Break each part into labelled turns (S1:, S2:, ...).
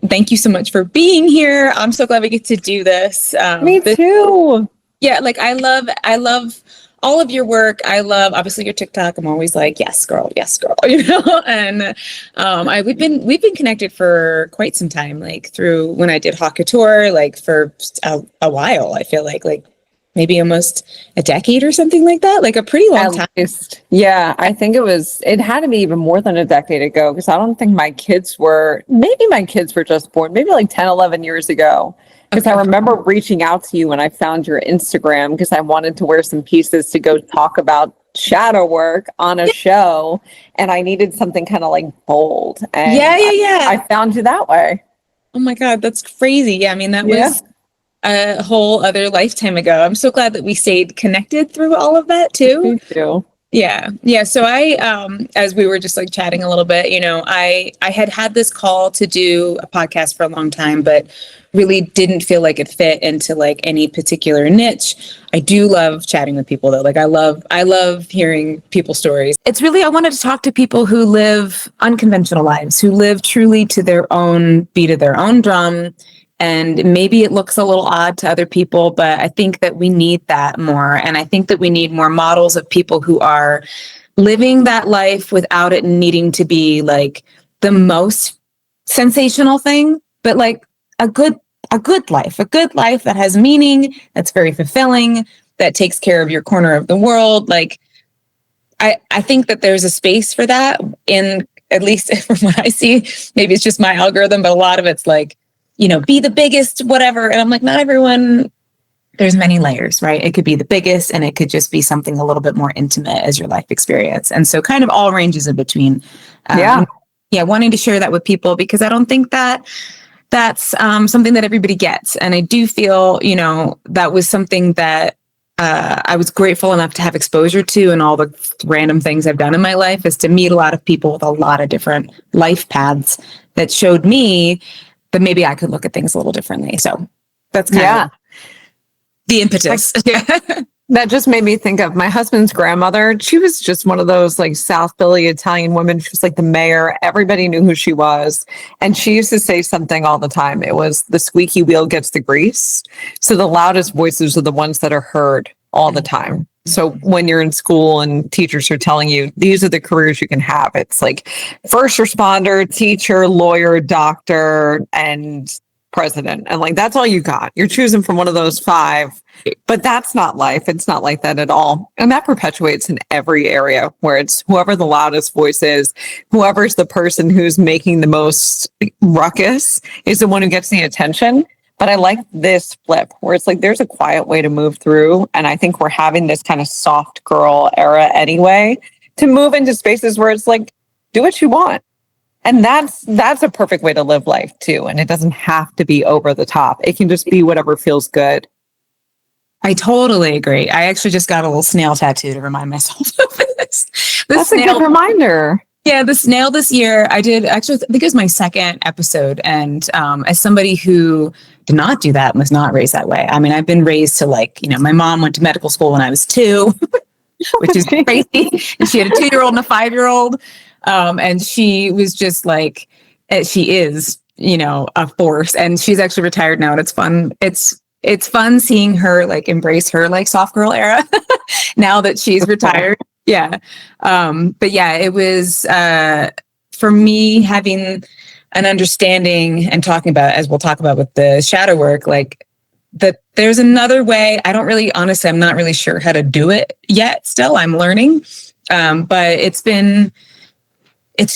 S1: thank you so much for being here. I'm so glad we get to do this.
S2: Me too.
S1: Yeah, like I love all of your work. I love obviously your TikTok. I'm always like, yes, girl, you know. And we've been connected for quite some time, like through when I did Haute Couture, like for a while. I feel like maybe almost a decade or something like that, like a pretty long time.
S2: Least. Yeah, I think it had to be even more than a decade ago, because I don't think my kids were just born, maybe like 10, 11 years ago. Because I remember reaching out to you when I found your Instagram, because I wanted to wear some pieces to go talk about shadow work on a show. And I needed something kind of like bold. And
S1: Yeah.
S2: I found you that way.
S1: Oh my God, that's crazy. Yeah, I mean, that was a whole other lifetime ago. I'm so glad that we stayed connected through all of that too.
S2: Me too.
S1: Yeah. So I, as we were just like chatting a little bit, you know, I had this call to do a podcast for a long time, but really didn't feel like it fit into like any particular niche. I do love chatting with people though. Like I love hearing people's stories. It's really, I wanted to talk to people who live unconventional lives, who live truly to their own beat of their own drum. And maybe it looks a little odd to other people, but I think that we need that more. And I think that we need more models of people who are living that life without it needing to be like the most sensational thing, but like a good life that has meaning, that's very fulfilling, that takes care of your corner of the world. Like, I think that there's a space for that in, at least from what I see. Maybe it's just my algorithm, but a lot of it's like, you know, be the biggest, whatever. And I'm like, not everyone, there's many layers, right? It could be the biggest, and it could just be something a little bit more intimate as your life experience. And so kind of all ranges in between. Wanting to share that with people, because I don't think that that's something that everybody gets. And I do feel, you know, that was something that I was grateful enough to have exposure to, and all the random things I've done in my life is to meet a lot of people with a lot of different life paths that showed me but maybe I could look at things a little differently. So that's kind of the impetus.
S2: That just made me think of my husband's grandmother. She was just one of those like South Philly Italian women. She was like the mayor. Everybody knew who she was. And she used to say something all the time. It was the squeaky wheel gets the grease. So the loudest voices are the ones that are heard all the time. So when you're in school and teachers are telling you, these are the careers you can have, it's like first responder, teacher, lawyer, doctor, and president. And like, that's all you got. You're choosing from one of those five, but that's not life. It's not like that at all. And that perpetuates in every area, where it's whoever the loudest voice is, whoever's the person who's making the most ruckus is the one who gets the attention. But I like this flip where it's like there's a quiet way to move through. And I think we're having this kind of soft girl era anyway, to move into spaces where it's like, do what you want. And that's a perfect way to live life too. And it doesn't have to be over the top. It can just be whatever feels good.
S1: I totally agree. I actually just got a little snail tattoo to remind myself of this.
S2: That's a good reminder.
S1: Yeah, the snail this year, I did actually, I think it was my second episode. And as somebody who did not do that, was not raised that way. I mean, I've been raised to like, you know, my mom went to medical school when I was 2, which is crazy. And she had a 2-year-old and a 5-year-old. And she was just like, she is, you know, a force. And she's actually retired now. And it's fun. It's fun seeing her like embrace her like soft girl era now that she's retired. Yeah. But yeah, it was for me having an understanding and talking about, as we'll talk about with the shadow work, like that there's another way. I don't really, honestly, I'm not really sure how to do it yet. Still, I'm learning. But it's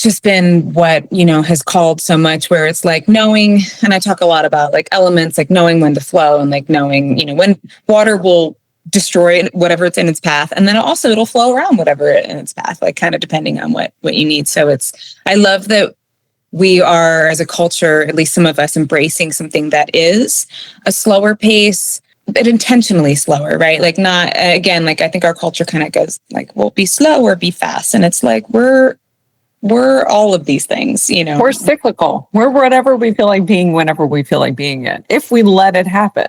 S1: just been what, you know, has called so much, where it's like knowing, and I talk a lot about like elements, like knowing when to flow, and like knowing, you know, when water will destroy whatever it's in its path. And then also it'll flow around whatever in its path, like kind of depending on what you need. So I love that we are, as a culture, at least some of us, embracing something that is a slower pace, but intentionally slower, right? Like not, again, like I think our culture kind of goes like, well, be slow or be fast. And it's like, we're all of these things, you know.
S2: We're cyclical. We're whatever we feel like being whenever we feel like being it, if we let it happen.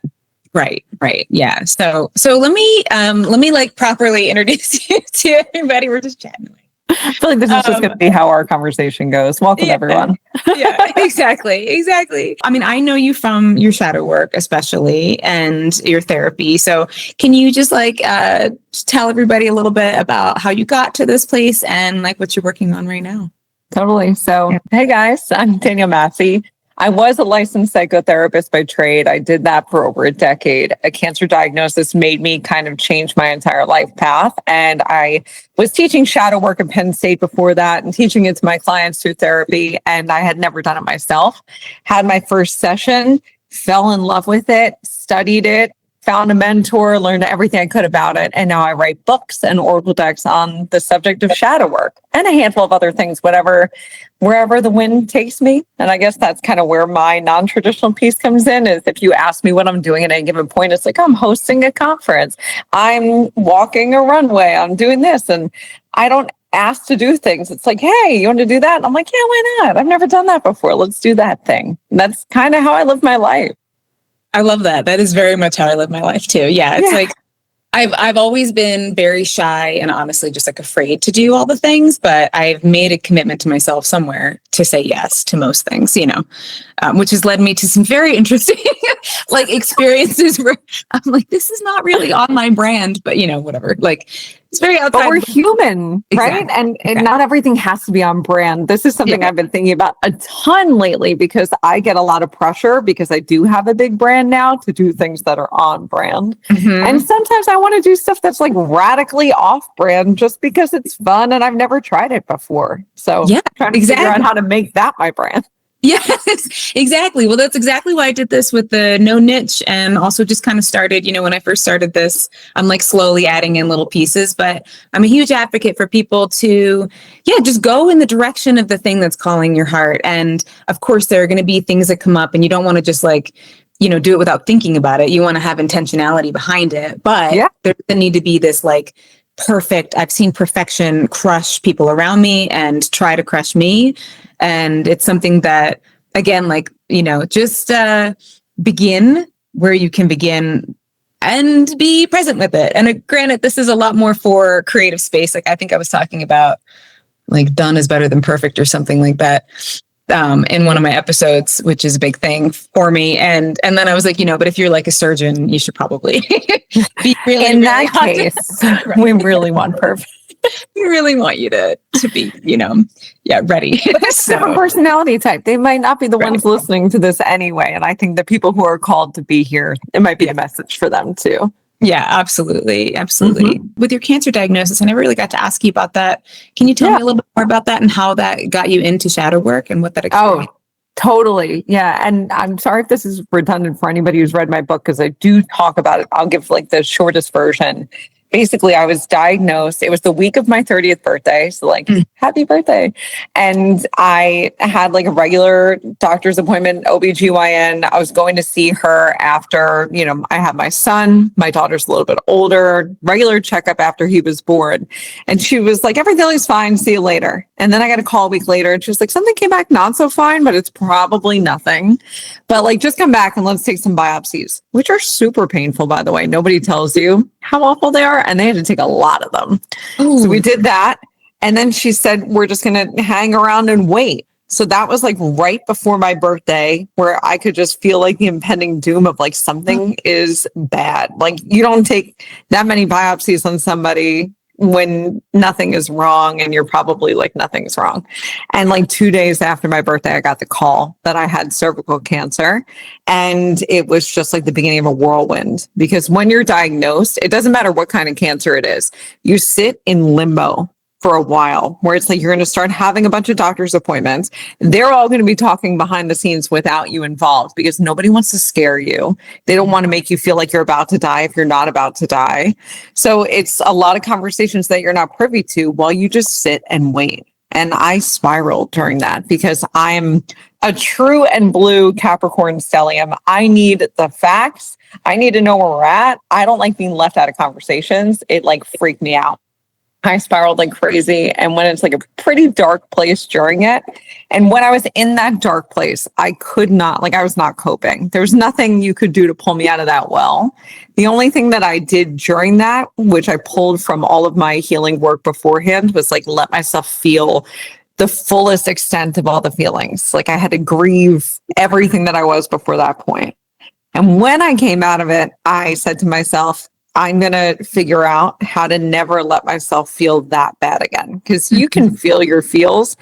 S1: Right. Yeah. So let me like properly introduce you to everybody. We're just chatting.
S2: I feel like this is just going to be how our conversation goes. Welcome, everyone.
S1: Yeah, exactly. I mean, I know you from your shadow work, especially, and your therapy. So can you just tell everybody a little bit about how you got to this place and like what you're working on right now?
S2: Totally. So, hey guys, I'm Danielle Massi. I was a licensed psychotherapist by trade. I did that for over a decade. A cancer diagnosis made me kind of change my entire life path. And I was teaching shadow work at Penn State before that and teaching it to my clients through therapy. And I had never done it myself. Had my first session, fell in love with it, studied it, found a mentor, learned everything I could about it. And now I write books and oracle decks on the subject of shadow work and a handful of other things, wherever the wind takes me. And I guess that's kind of where my non-traditional piece comes in, is if you ask me what I'm doing at any given point, it's like, I'm hosting a conference, I'm walking a runway, I'm doing this. And I don't ask to do things. It's like, hey, you want to do that? And I'm like, yeah, why not? I've never done that before. Let's do that thing. And that's kind of how I live my life.
S1: I love that. That is very much how I live my life too. Yeah. It's like, I've always been very shy and honestly just like afraid to do all the things, but I've made a commitment to myself somewhere to say yes to most things, which has led me to some very interesting experiences where I'm like, this is not really on my brand, but whatever. Like, it's very outside.
S2: But we're human, right?
S1: Exactly.
S2: And not everything has to be on brand. This is something I've been thinking about a ton lately because I get a lot of pressure because I do have a big brand now to do things that are on brand. Mm-hmm. And sometimes I want to do stuff that's like radically off brand just because it's fun and I've never tried it before. So trying to figure out how to make that my brand.
S1: Yes, exactly. Well, that's exactly why I did this with the no niche, and also just kind of started, when I first started this, I'm like slowly adding in little pieces, but I'm a huge advocate for people to, just go in the direction of the thing that's calling your heart. And of course, there are going to be things that come up and you don't want to just do it without thinking about it. You want to have intentionality behind it, but there doesn't need to be this perfect. I've seen perfection crush people around me and try to crush me. And it's something that, again, just begin where you can begin and be present with it. And granted, this is a lot more for creative space. Like I think I was talking about done is better than perfect or something like that in one of my episodes, which is a big thing for me. And then I was like, but if you're like a surgeon, you should probably be really,
S2: in that case, we really want perfect.
S1: We really want you to be, ready.
S2: But that's a different personality type. They might not be the ones listening to this anyway. And I think the people who are called to be here, it might be a message for them too.
S1: Yeah, absolutely. Mm-hmm. With your cancer diagnosis, I never really got to ask you about that. Can you tell me a little bit more about that and how that got you into shadow work and what that experience?
S2: Oh, totally. Yeah. And I'm sorry if this is redundant for anybody who's read my book, because I do talk about it. I'll give the shortest version. Basically, I was diagnosed. It was the week of my 30th birthday. So happy birthday. And I had a regular doctor's appointment, OBGYN. I was going to see her after, I had my son. My daughter's a little bit older, regular checkup after he was born. And she was like, everything's fine. See you later. And then I got a call a week later and she was like, something came back not so fine, but it's probably nothing. But just come back and let's take some biopsies, which are super painful, by the way. Nobody tells you how awful they are. And they had to take a lot of them. Ooh. So we did that. And then she said, we're just going to hang around and wait. So that was right before my birthday, where I could just feel the impending doom of something is bad. You don't take that many biopsies on somebody when nothing is wrong and you're probably nothing's wrong. And 2 days after my birthday, I got the call that I had cervical cancer. And it was just the beginning of a whirlwind, because when you're diagnosed, it doesn't matter what kind of cancer it is. You sit in limbo for a while, where it's you're going to start having a bunch of doctor's appointments. They're all going to be talking behind the scenes without you involved, because nobody wants to scare you. They don't want to make you feel like you're about to die if you're not about to die. So it's a lot of conversations that you're not privy to while you just sit and wait. And I spiraled during that because I'm a true and blue Capricorn stellium. I need the facts. I need to know where we're at. I don't like being left out of conversations. It freaked me out. I spiraled like crazy and went into like a pretty dark place during it. And when I was in that dark place, I could not, like, I was not coping. There's nothing you could do to pull me out of that well. The only thing that I did during that, which I pulled from all of my healing work beforehand, was like let myself feel the fullest extent of all the feelings. Like I had to grieve everything that I was before that point. And when I came out of it, I said to myself, I'm going to figure out how to never let myself feel that bad again. Because you can feel your feels,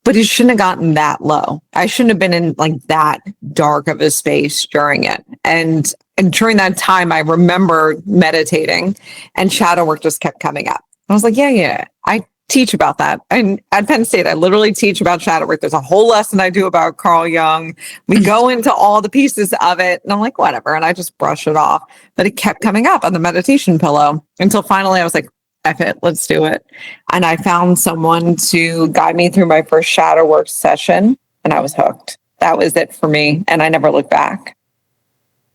S2: but it shouldn't have gotten that low. I shouldn't have been in like that dark of a space during it. And during that time, I remember meditating and shadow work just kept coming up. I was like, yeah, I teach about that. And at Penn State, I literally teach about shadow work. There's a whole lesson I do about Carl Jung. We go into all the pieces of it and I'm like, whatever. And I just brush it off, but it kept coming up on the meditation pillow until finally I was like, F it, let's do it. And I found someone to guide me through my first shadow work session and I was hooked. That was it for me. And I never looked back.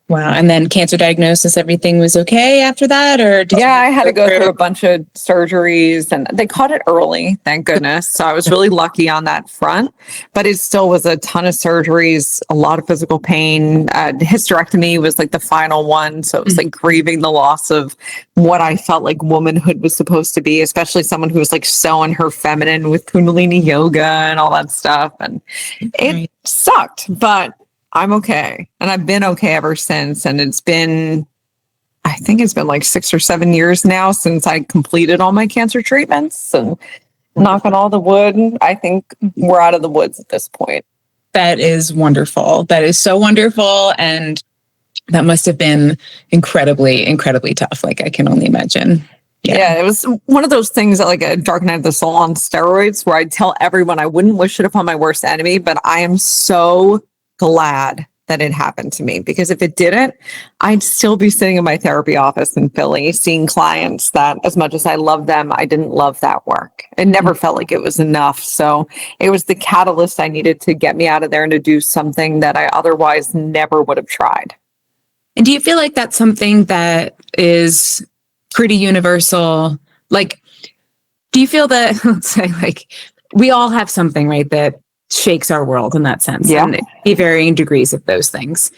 S1: Wow. And then cancer diagnosis, everything was okay after that? Or
S2: I had to go through a bunch of surgeries and they caught it early, thank goodness. So I was really lucky on that front, but it still was a ton of surgeries, a lot of physical pain. Hysterectomy was like the final one. So it was like grieving the loss of what I felt like womanhood was supposed to be, especially someone who was like so in her feminine with Kundalini yoga and all that stuff. And it sucked, but I'm okay. And I've been okay ever since. And I think it's been like 6 or 7 years now since I completed all my cancer treatments. And knock on all the wood, I think we're out of the woods at this point.
S1: That is wonderful. That is so wonderful. And that must have been incredibly, incredibly tough. Like I can only imagine.
S2: Yeah, it was one of those things that like a dark night of the soul on steroids where I'd tell everyone I wouldn't wish it upon my worst enemy, but I am so glad that it happened to me because if it didn't, I'd still be sitting in my therapy office in Philly, seeing clients that as much as I love them, I didn't love that work. It never felt like it was enough. So it was the catalyst I needed to get me out of there and to do something that I otherwise never would have tried.
S1: And do you feel like that's something that is pretty universal? Like, do you feel that, let's say, like, we all have something, right, that shakes our world in that sense, and be varying degrees of those things.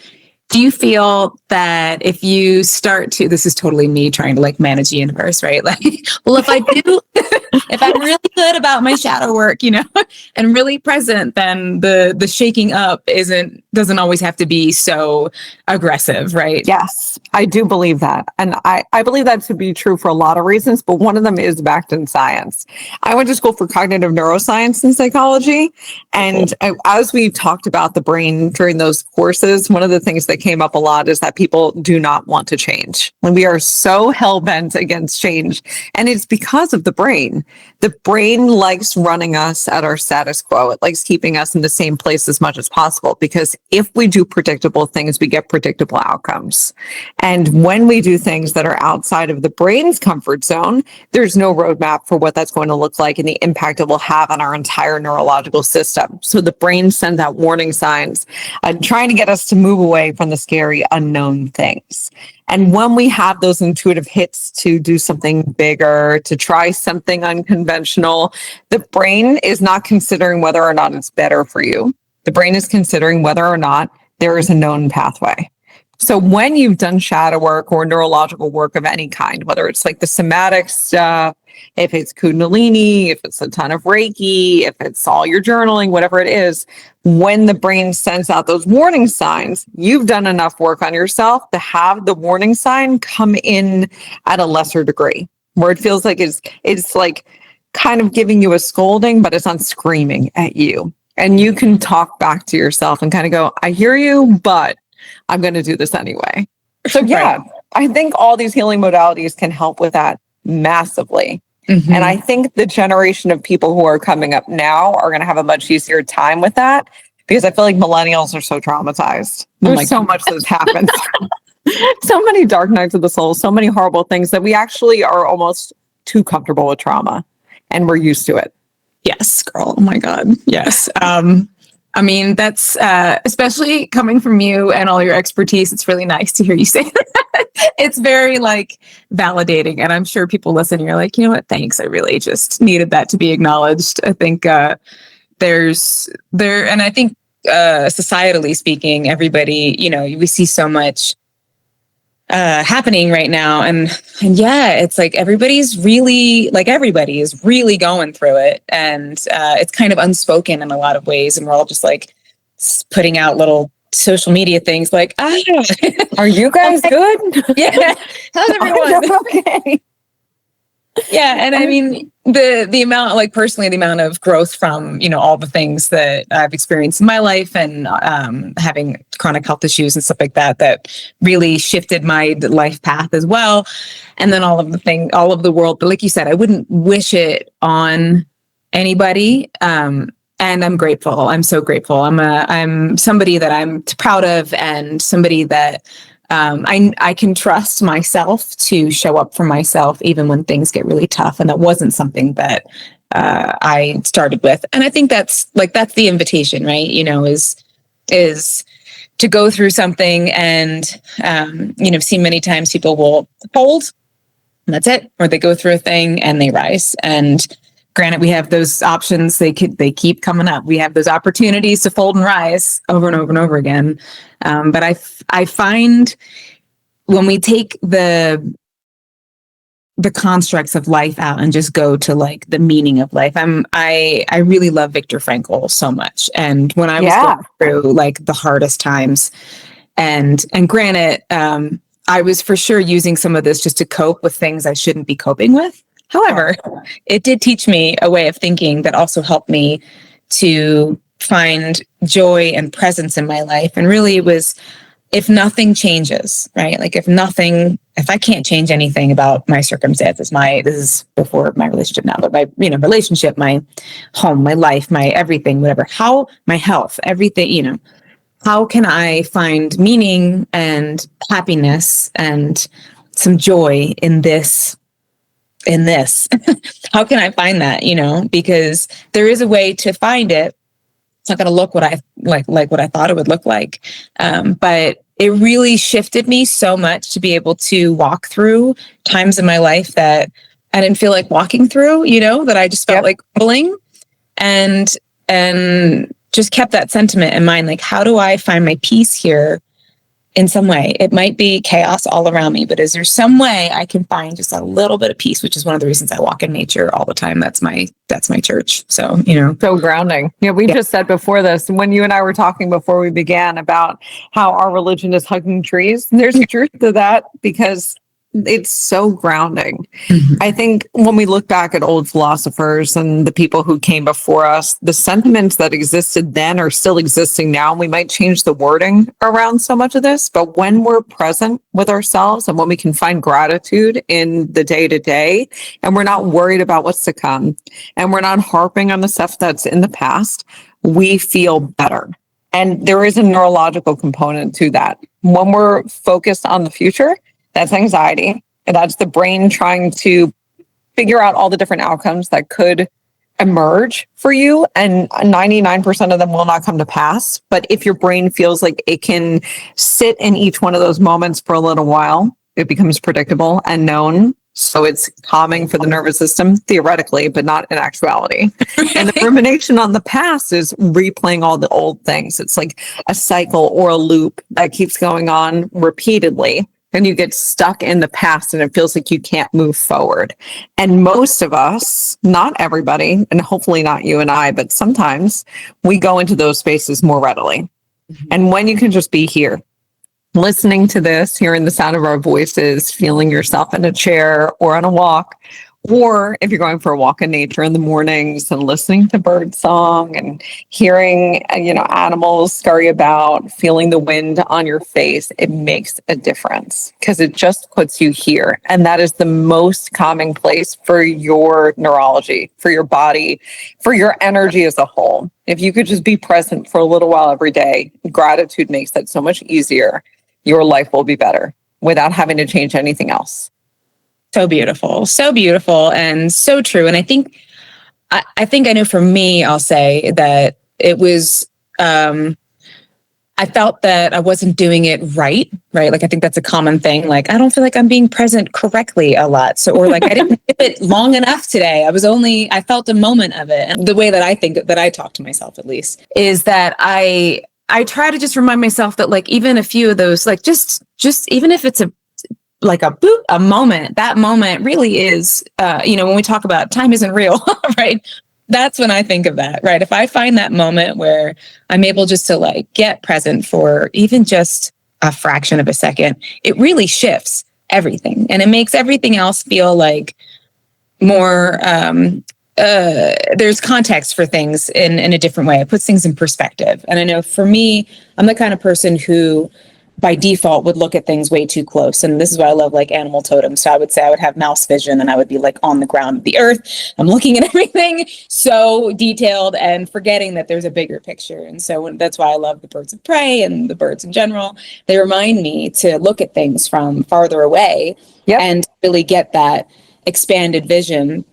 S1: Do you feel that if you start to, this is totally me trying to like manage the universe, right? Like, well, if I do, if I'm really good about my shadow work, and really present, then the shaking up doesn't always have to be so aggressive, right?
S2: Yes, I do believe that. And I believe that to be true for a lot of reasons, but one of them is backed in science. I went to school for cognitive neuroscience and psychology. And as we talked about the brain during those courses, one of the things that came up a lot is that people do not want to change. And we are so hell-bent against change. And it's because of the brain. The brain likes running us at our status quo. It likes keeping us in the same place as much as possible, because if we do predictable things, we get predictable outcomes. And when we do things that are outside of the brain's comfort zone, there's no roadmap for what that's going to look like and the impact it will have on our entire neurological system. So the brain sends out warning signs, trying to get us to move away from the scary unknown things. And when we have those intuitive hits to do something bigger, to try something unconventional, the brain is not considering whether or not it's better for you. The brain is considering whether or not there is a known pathway. So when you've done shadow work or neurological work of any kind, whether it's like the somatic stuff, if it's Kundalini, if it's a ton of Reiki, if it's all your journaling, whatever it is, when the brain sends out those warning signs, you've done enough work on yourself to have the warning sign come in at a lesser degree, where it feels like it's like kind of giving you a scolding, but it's not screaming at you. And you can talk back to yourself and kind of go, I hear you, but I'm going to do this anyway. So yeah, I think all these healing modalities can help with that massively. Mm-hmm. And I think the generation of people who are coming up now are going to have a much easier time with that, because I feel like millennials are so traumatized. There's so much that's happened. So many dark nights of the soul, so many horrible things that we actually are almost too comfortable with trauma and we're used to it.
S1: Yes, girl. Oh my God. Yes. I mean, that's especially coming from you and all your expertise. It's really nice to hear you say that. It's very like validating. And I'm sure people listening are like, you know what? Thanks. I really just needed that to be acknowledged. I think and I think societally speaking, everybody, you know, we see so much happening right now. And yeah, it's like everybody is really going through it. And it's kind of unspoken in a lot of ways. And we're all just like putting out little social media things like,
S2: Are you guys good?
S1: Yeah. How's everyone?
S2: Okay.
S1: Yeah. And I mean, the amount, like personally, the amount of growth from, you know, all the things that I've experienced in my life and having chronic health issues and stuff like that, that really shifted my life path as well. And then all of the world. But like you said, I wouldn't wish it on anybody. And I'm grateful. I'm so grateful. I'm somebody that I'm proud of, and somebody that I can trust myself to show up for myself even when things get really tough. And that wasn't something that I started with. And I think that's the invitation, right? You know, is to go through something and, you know, I've seen many times people will fold and that's it, or they go through a thing and they rise. And granted, we have those options. They keep coming up. We have those opportunities to fold and rise over and over and over again. But I find when we take the constructs of life out and just go to like the meaning of life, I really love Viktor Frankl so much. And when I was going through like the hardest times, and granted, I was for sure using some of this just to cope with things I shouldn't be coping with. However, it did teach me a way of thinking that also helped me to find joy and presence in my life. And really it was, if nothing changes, right? Like if I can't change anything about my circumstances, this is before my relationship now, but my, you know, relationship, my home, my life, my everything, whatever, my health, everything, you know, how can I find meaning and happiness and some joy in this? How can I find that, you know, because there is a way to find it. It's not going to look what I like what I thought it would look like. But it really shifted me so much to be able to walk through times in my life that I didn't feel like walking through, you know, that I just felt like crumbling, and just kept that sentiment in mind. Like, how do I find my peace here? In some way, it might be chaos all around me, but is there some way I can find just a little bit of peace, which is one of the reasons I walk in nature all the time. That's my church. So, you know,
S2: so grounding. Yeah. We just said before this, when you and I were talking before we began about how our religion is hugging trees, there's a truth to that, because it's so grounding.
S1: Mm-hmm.
S2: I think when we look back at old philosophers and the people who came before us, the sentiments that existed then are still existing now. And we might change the wording around so much of this, but when we're present with ourselves and when we can find gratitude in the day to day, and we're not worried about what's to come, and we're not harping on the stuff that's in the past, we feel better. And there is a neurological component to that. When we're focused on the future, that's anxiety, and that's the brain trying to figure out all the different outcomes that could emerge for you. And 99% of them will not come to pass. But if your brain feels like it can sit in each one of those moments for a little while, it becomes predictable and known. So it's calming for the nervous system, theoretically, but not in actuality. And the rumination on the past is replaying all the old things. It's like a cycle or a loop that keeps going on repeatedly. And you get stuck in the past and it feels like you can't move forward. And most of us, not everybody, and hopefully not you and I, but sometimes we go into those spaces more readily. Mm-hmm. And when you can just be here, listening to this, hearing the sound of our voices, feeling yourself in a chair or on a walk, or if you're going for a walk in nature in the mornings and listening to bird song and hearing, animals scurry about, feeling the wind on your face, it makes a difference because it just puts you here. And that is the most calming place for your neurology, for your body, for your energy as a whole. If you could just be present for a little while every day, gratitude makes that so much easier. Your life will be better without having to change anything else.
S1: So beautiful and so true. And I think I know for me, I'll say that it was I felt that I wasn't doing it right? Like, I think that's a common thing. Like, I don't feel like I'm being present correctly a lot. So, or like, I didn't give it long enough today. I felt a moment of it. And the way that I think that I talk to myself, at least, is that I try to just remind myself that, like, even a few of those, like, just even if it's a moment, that moment really is, when we talk about time isn't real, right? That's when I think of that, right? If I find that moment where I'm able just to, like, get present for even just a fraction of a second, it really shifts everything. And it makes everything else feel like more, there's context for things in a different way. It puts things in perspective. And I know for me, I'm the kind of person who by default would look at things way too close. And this is why I love, like, animal totems. So I would say I would have mouse vision and I would be, like, on the ground of the earth. I'm looking at everything so detailed and forgetting that there's a bigger picture. And so that's why I love the birds of prey and the birds in general. They remind me to look at things from farther away. Yep. And really get that expanded vision.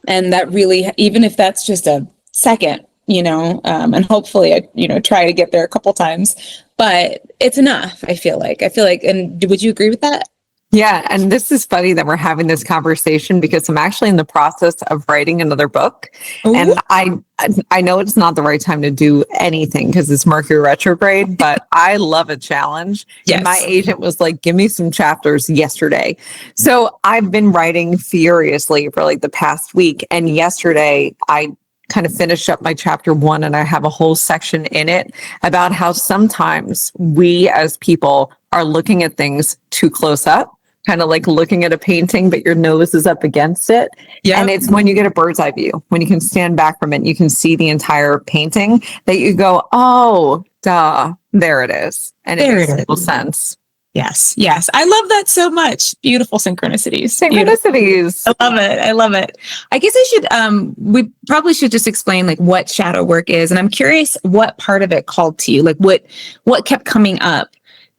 S1: And that really, even if that's just a second, and hopefully I, try to get there a couple times, but it's enough. I feel like, and would you agree with that?
S2: Yeah. And this is funny that we're having this conversation because I'm actually in the process of writing another book. Ooh. And I know it's not the right time to do anything because it's Mercury retrograde, but I love a challenge. Yes. And my agent was like, give me some chapters yesterday. So I've been writing furiously for like the past week. And yesterday I kind of finished up my chapter 1 and I have a whole section in it about how sometimes we as people are looking at things too close up, kind of like looking at a painting, but your nose is up against it. Yep. And it's when you get a bird's eye view, when you can stand back from it, you can see the entire painting that you go, oh, duh, there it is. And it makes total sense.
S1: Yes. I love that so much. Beautiful synchronicities.
S2: Beautiful.
S1: I love it. I guess we probably should just explain, like, what shadow work is. And I'm curious what part of it called to you, like what kept coming up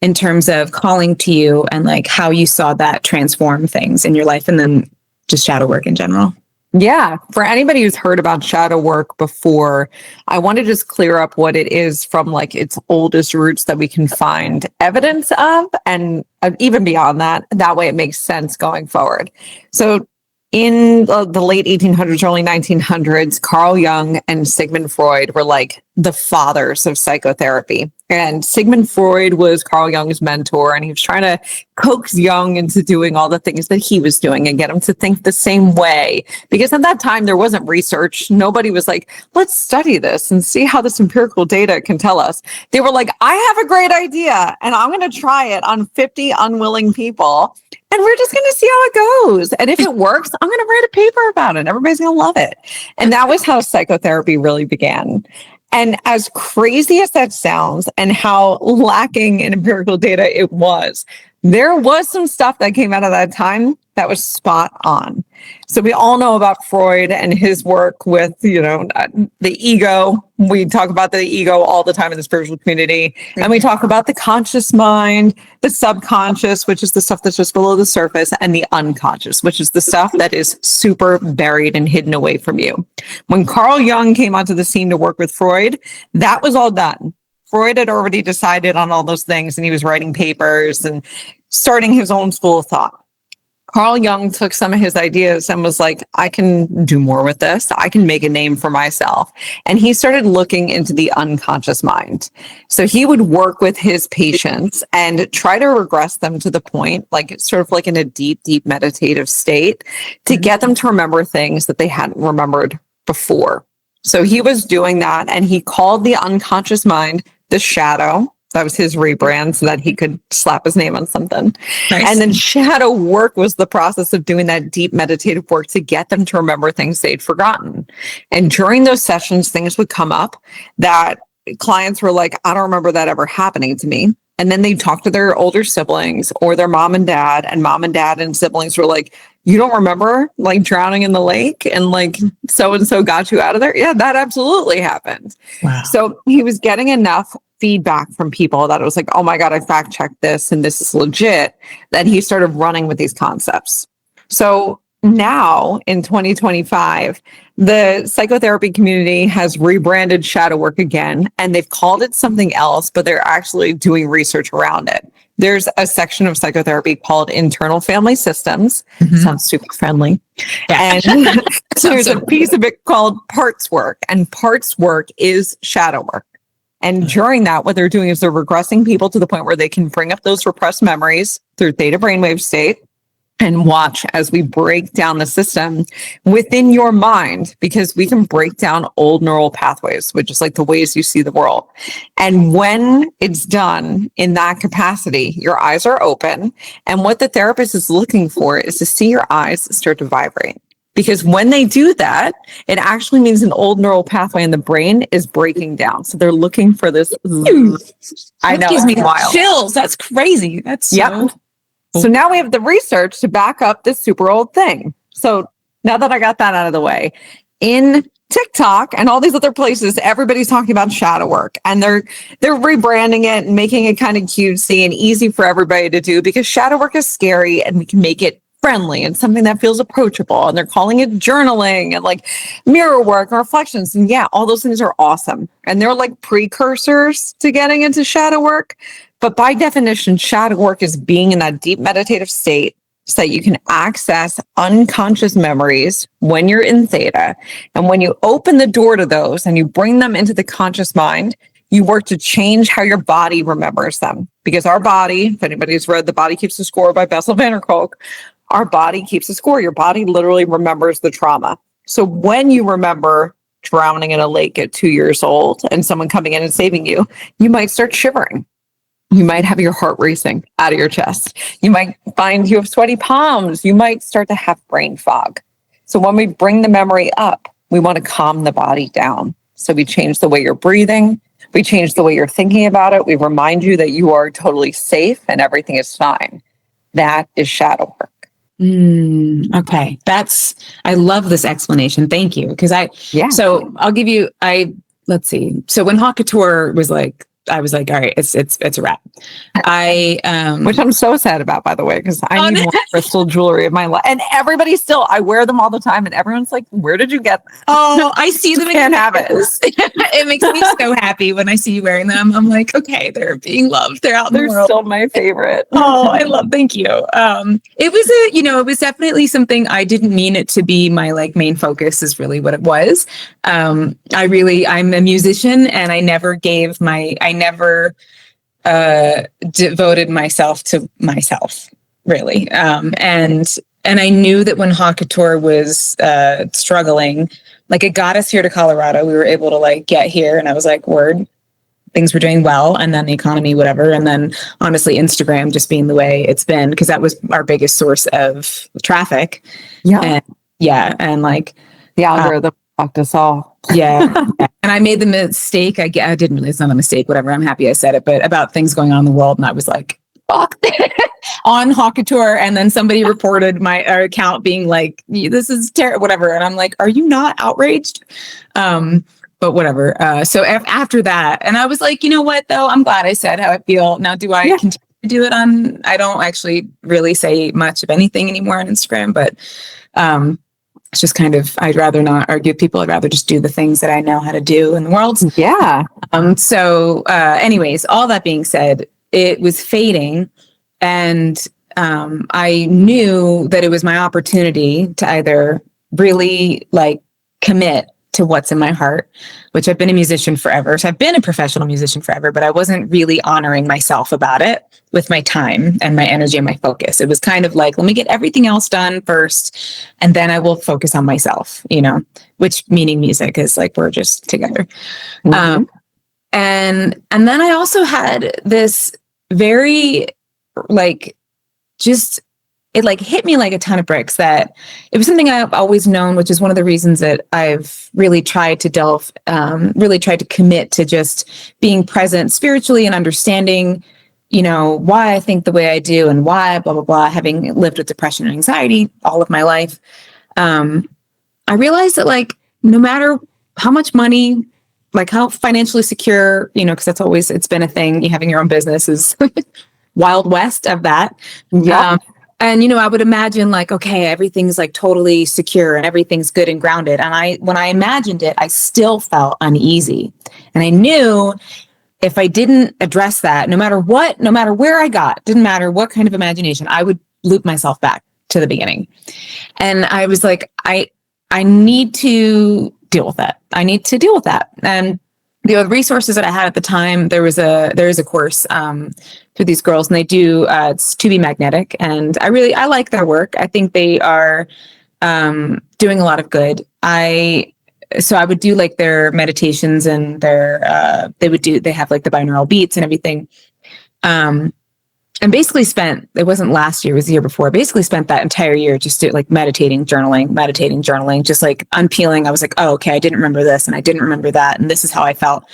S1: in terms of calling to you and, like, how you saw that transform things in your life and then just shadow work in general.
S2: Yeah. For anybody who's heard about shadow work before, I want to just clear up what it is from, like, its oldest roots that we can find evidence of, and even beyond that. That way it makes sense going forward. So in the late 1800s, early 1900s, Carl Jung and Sigmund Freud were like the fathers of psychotherapy. And Sigmund Freud was Carl Jung's mentor, and he was trying to coax Jung into doing all the things that he was doing and get him to think the same way. Because at that time, there wasn't research. Nobody was like, let's study this and see how this empirical data can tell us. They were like, I have a great idea, and I'm going to try it on 50 unwilling people. And we're just going to see how it goes. And if it works, I'm going to write a paper about it. Everybody's going to love it. And that was how psychotherapy really began. And as crazy as that sounds and how lacking in empirical data it was, there was some stuff that came out of that time that was spot on. So we all know about Freud and his work with, the ego. We talk about the ego all the time in the spiritual community. And we talk about the conscious mind, the subconscious, which is the stuff that's just below the surface, and the unconscious, which is the stuff that is super buried and hidden away from you. When Carl Jung came onto the scene to work with Freud, that was all done. Freud had already decided on all those things, and he was writing papers and starting his own school of thought. Carl Jung took some of his ideas and was like, I can do more with this. I can make a name for myself. And he started looking into the unconscious mind. So he would work with his patients and try to regress them to the point, like sort of like in a deep, deep meditative state, to get them to remember things that they hadn't remembered before. So he was doing that, and he called the unconscious mind the shadow. That was his rebrand so that he could slap his name on something. Nice. And then shadow work was the process of doing that deep meditative work to get them to remember things they'd forgotten. And during those sessions, things would come up that clients were like, I don't remember that ever happening to me. And then they'd talk to their older siblings or their mom and dad and siblings were like, you don't remember, like, drowning in the lake and like so-and-so got you out of there? Yeah, that absolutely happened. Wow. So he was getting enough feedback from people that it was like, oh my God, I fact checked this and this is legit, that he started running with these concepts. So now in 2025, the psychotherapy community has rebranded shadow work again, and they've called it something else, but they're actually doing research around it. There's a section of psychotherapy called internal family systems. Sounds super friendly.
S1: Yeah.
S2: And there's a piece of it called parts work, and parts work is shadow work. And during that, what they're doing is they're regressing people to the point where they can bring up those repressed memories through theta brainwave state and watch as we break down the system within your mind, because we can break down old neural pathways, which is like the ways you see the world. And when it's done in that capacity, your eyes are open. And what the therapist is looking for is to see your eyes start to vibrate. Because when they do that, it actually means an old neural pathway in the brain is breaking down. So they're looking for this. I know,
S1: Gives me
S2: wild.
S1: chills. That's crazy. That's so.
S2: Yep. So now we have the research to back up this super old thing. So now that I got that out of the way, in TikTok and all these other places, everybody's talking about shadow work, and they're rebranding it and making it kind of cutesy and easy for everybody to do, because shadow work is scary and we can make it friendly and something that feels approachable. And they're calling it journaling and like mirror work and reflections. And yeah, all those things are awesome. And they're like precursors to getting into shadow work. But by definition, shadow work is being in that deep meditative state so that you can access unconscious memories when you're in theta. And when you open the door to those and you bring them into the conscious mind, you work to change how your body remembers them. Because our body, if anybody's read The Body Keeps the Score by Bessel van der Kolk, our body keeps a score. Your body literally remembers the trauma. So when you remember drowning in a lake at 2 years old and someone coming in and saving you, you might start shivering. You might have your heart racing out of your chest. You might find you have sweaty palms. You might start to have brain fog. So when we bring the memory up, we want to calm the body down. So we change the way you're breathing. We change the way you're thinking about it. We remind you that you are totally safe and everything is fine. That is shadow work.
S1: Okay. I love this explanation. Thank you. So I'll give you, let's see. So when Haute Couture was like, I was like, all right, it's a wrap.
S2: Which I'm so sad about, by the way, because I need more crystal jewelry in my life. And everybody still, I wear them all the time, and everyone's like, "Where did you get them?"
S1: Oh, I see them.
S2: Can't have it.
S1: It makes me so happy when I see you wearing them. I'm like, okay, they're being loved. They're out in the world.
S2: They're still my favorite.
S1: Oh, Thank you. It was definitely something. I didn't mean it to be my like main focus is really what it was. I'm a musician, and I never devoted myself to myself, really. And I knew that when Haute Couture was struggling, like it got us here to Colorado. We were able to like get here, and I was like, word, things were doing well. And then the economy, whatever. And then honestly, Instagram just being the way it's been, because that was our biggest source of traffic. And like
S2: the algorithm fucked us all.
S1: Yeah. And I made the mistake. I didn't really, it's not a mistake, whatever. I'm happy I said it, but about things going on in the world. And I was like, fuck on Haute Couture. And then somebody reported my account being like, this is terrible, whatever. And I'm like, are you not outraged? But whatever. So after that, and I was like, you know what, though? I'm glad I said how I feel. Now, do I continue to do it I don't actually really say much of anything anymore on Instagram, but, it's just kind of, I'd rather not argue with people. I'd rather just do the things that I know how to do in the world.
S2: Yeah.
S1: Anyways, all that being said, it was fading. And I knew that it was my opportunity to either really like commit to what's in my heart, which I've been a musician forever. So I've been a professional musician forever, but I wasn't really honoring myself about it with my time and my energy and my focus. It was kind of like, let me get everything else done first, and then I will focus on myself, which meaning music is like, we're just together.
S2: Mm-hmm.
S1: And then I also had this very like, just it like hit me like a ton of bricks that it was something I've always known, which is one of the reasons that I've really tried to really tried to commit to just being present spiritually and understanding, why I think the way I do and why blah, blah, blah, having lived with depression and anxiety all of my life. I realized that like, no matter how much money, like how financially secure, because it's been a thing, you having your own business is wild west of that.
S2: Yeah.
S1: And, I would imagine like, okay, everything's like totally secure and everything's good and grounded. And when I imagined it, I still felt uneasy. And I knew if I didn't address that, no matter where I got, didn't matter what kind of imagination, I would loop myself back to the beginning. And I was like, I need to deal with that. I need to deal with that. And the resources that I had at the time, there is a course for these girls, and they do it's To Be Magnetic, and I like their work. I think they are doing a lot of good. So I would do like their meditations and they have like the binaural beats and everything. And basically it wasn't last year, it was the year before, basically spent that entire year just like meditating, journaling, just like unpeeling. I was like, oh, okay, I didn't remember this and I didn't remember that. And this is how I felt,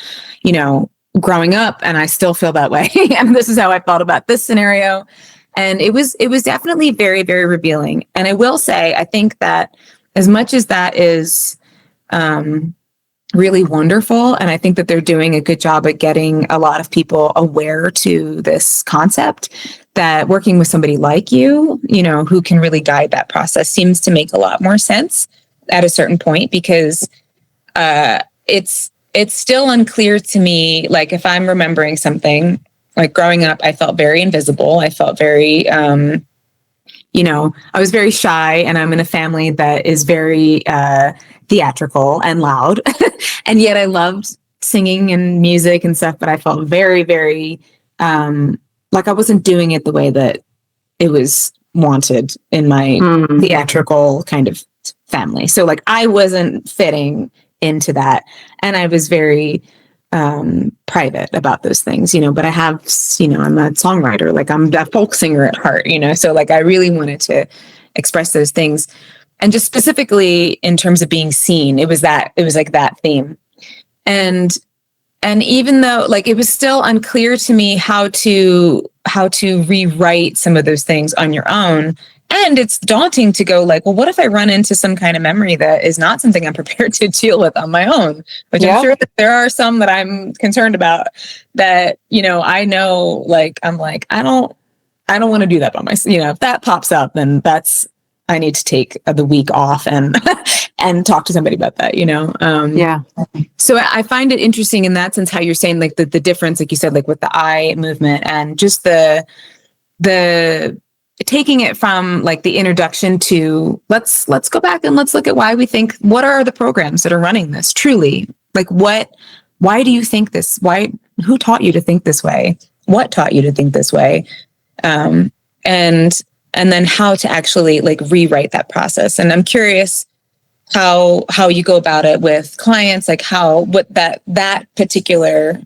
S1: growing up. And I still feel that way. And this is how I felt about this scenario. And it was definitely very, very revealing. And I will say, I think that as much as that is, really wonderful. And I think that they're doing a good job at getting a lot of people aware to this concept, that working with somebody like you, who can really guide that process seems to make a lot more sense at a certain point, because it's still unclear to me. Like if I'm remembering something, like growing up, I felt very invisible. I felt very, I was very shy, and I'm in a family that is very theatrical and loud. And yet I loved singing and music and stuff, but I felt very, very like I wasn't doing it the way that it was wanted in my theatrical kind of family. So like I wasn't fitting into that. And I was very private about those things, but I have, I'm a songwriter, like I'm a folk singer at heart, so like I really wanted to express those things. And just specifically in terms of being seen, it was like that theme. And even though like it was still unclear to me how to rewrite some of those things on your own. And it's daunting to go like, well, what if I run into some kind of memory that is not something I'm prepared to deal with on my own? Which I'm sure that there are some that I'm concerned about that, I know, like, I'm like, I don't want to do that by myself. If that pops up, then I need to take the week off and and talk to somebody about that, So I find it interesting in that sense, how you're saying like the difference, like you said, like with the eye movement and just the taking it from like the introduction to let's go back and let's look at why we think, what are the programs that are running this truly? Like why do you think this? Who taught you to think this way? What taught you to think this way? And then how to actually like rewrite that process. And I'm curious how you go about it with clients, like what that particular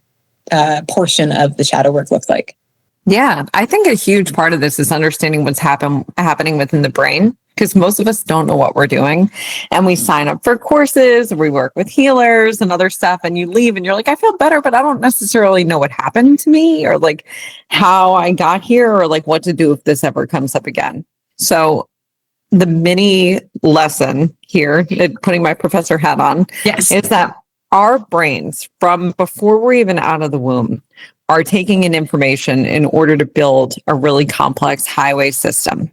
S1: portion of the shadow work looks like.
S2: Yeah, I think a huge part of this is understanding what's happening within the brain, because most of us don't know what we're doing. And we sign up for courses, we work with healers and other stuff, and you leave and you're like, I feel better, but I don't necessarily know what happened to me, or like how I got here, or like what to do if this ever comes up again. So the mini lesson here, putting my professor hat on, is that our brains, from before we're even out of the womb, are taking in information in order to build a really complex highway system.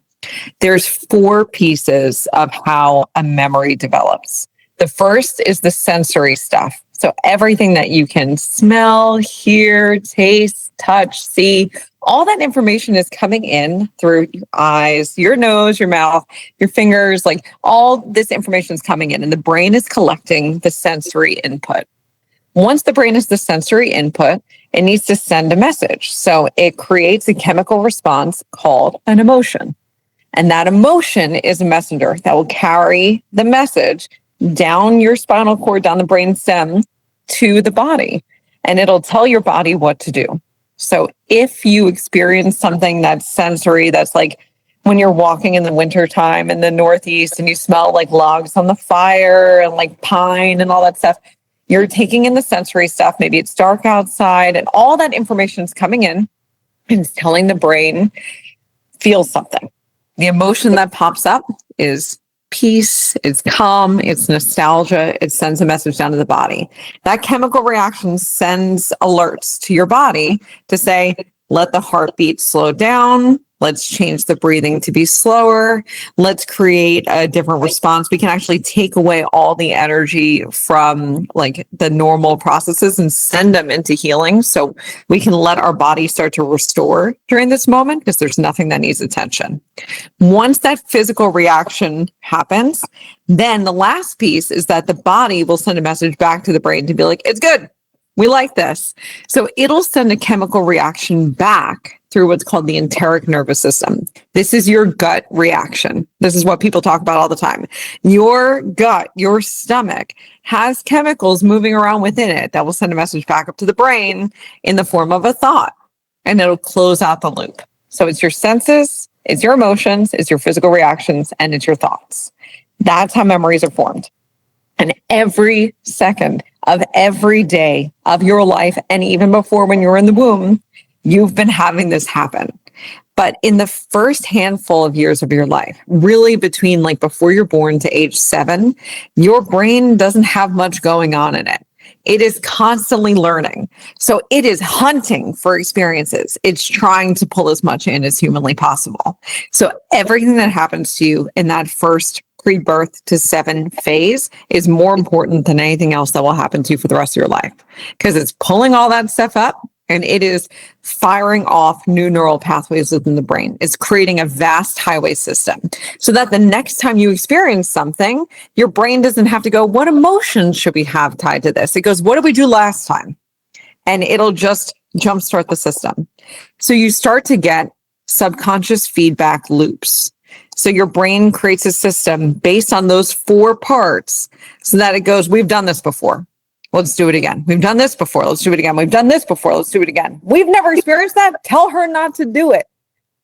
S2: There's 4 pieces of how a memory develops. The first is the sensory stuff. So everything that you can smell, hear, taste, touch, see, all that information is coming in through your eyes, your nose, your mouth, your fingers, like all this information is coming in, and the brain is collecting the sensory input. Once the brain is the sensory input, it needs to send a message. So it creates a chemical response called an emotion. And that emotion is a messenger that will carry the message down your spinal cord, down the brain stem to the body. And it'll tell your body what to do. So if you experience something that's sensory, that's like when you're walking in the wintertime in the Northeast and you smell like logs on the fire and like pine and all that stuff, you're taking in the sensory stuff. Maybe it's dark outside and all that information is coming in and it's telling the brain, feel something. The emotion that pops up is peace, it's calm, it's nostalgia. It sends a message down to the body. That chemical reaction sends alerts to your body to say, let the heartbeat slow down, Let's change the breathing to be slower. Let's create a different response. We can actually take away all the energy from like the normal processes and send them into healing. So we can let our body start to restore during this moment because there's nothing that needs attention. Once that physical reaction happens, then the last piece is that the body will send a message back to the brain to be like, it's good. We like this. So it'll send a chemical reaction back through what's called the enteric nervous system. This is your gut reaction. This is what people talk about all the time. Your gut, your stomach has chemicals moving around within it that will send a message back up to the brain in the form of a thought, and it'll close out the loop. So it's your senses, it's your emotions, it's your physical reactions, and it's your thoughts. That's how memories are formed. And every second of every day of your life, and even before when you're in the womb, you've been having this happen. But in the first handful of years of your life, really between like before you're born to age 7, your brain doesn't have much going on in it. It is constantly learning. So it is hunting for experiences. It's trying to pull as much in as humanly possible. So everything that happens to you in that first pre-birth to 7 phase is more important than anything else that will happen to you for the rest of your life, because it's pulling all that stuff up and it is firing off new neural pathways within the brain. It's creating a vast highway system so that the next time you experience something, your brain doesn't have to go, what emotions should we have tied to this? It goes, what did we do last time? And it'll just jumpstart the system. So you start to get subconscious feedback loops. So your brain creates a system based on those 4 parts so that it goes, we've done this before. Let's do it again. We've done this before. Let's do it again. We've done this before. Let's do it again. We've never experienced that. Tell her not to do it.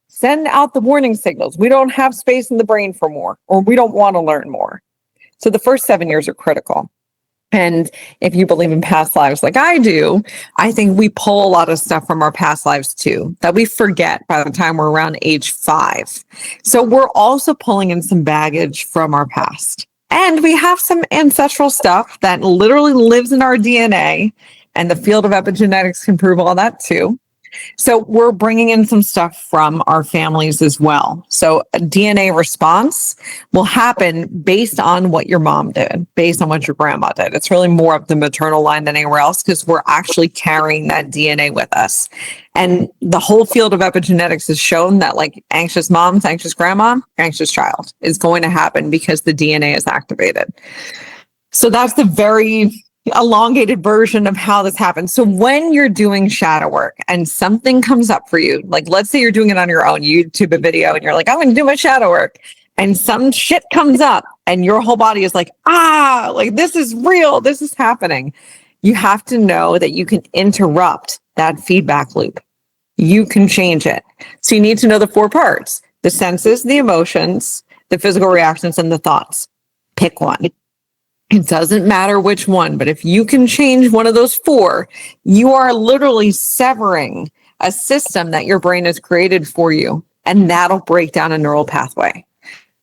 S2: Send out the warning signals. We don't have space in the brain for more, or we don't want to learn more. So the first 7 years are critical. And if you believe in past lives like I do, I think we pull a lot of stuff from our past lives too, that we forget by the time we're around age 5. So we're also pulling in some baggage from our past. And we have some ancestral stuff that literally lives in our DNA, and the field of epigenetics can prove all that too. So we're bringing in some stuff from our families as well. So a DNA response will happen based on what your mom did, based on what your grandma did. It's really more of the maternal line than anywhere else because we're actually carrying that DNA with us. And the whole field of epigenetics has shown that like anxious moms, anxious grandma, anxious child is going to happen because the DNA is activated. So that's the very elongated version of how this happens. So when you're doing shadow work and something comes up for you, like let's say you're doing it on your own, you YouTube a video and you're like, I'm going to do my shadow work, and some shit comes up and your whole body is like, like this is real, this is happening. You have to know that you can interrupt that feedback loop. You can change it. So you need to know the 4 parts: the senses, the emotions, the physical reactions, and the thoughts. Pick one. It doesn't matter which one, but if you can change one of those 4, you are literally severing a system that your brain has created for you, and that'll break down a neural pathway.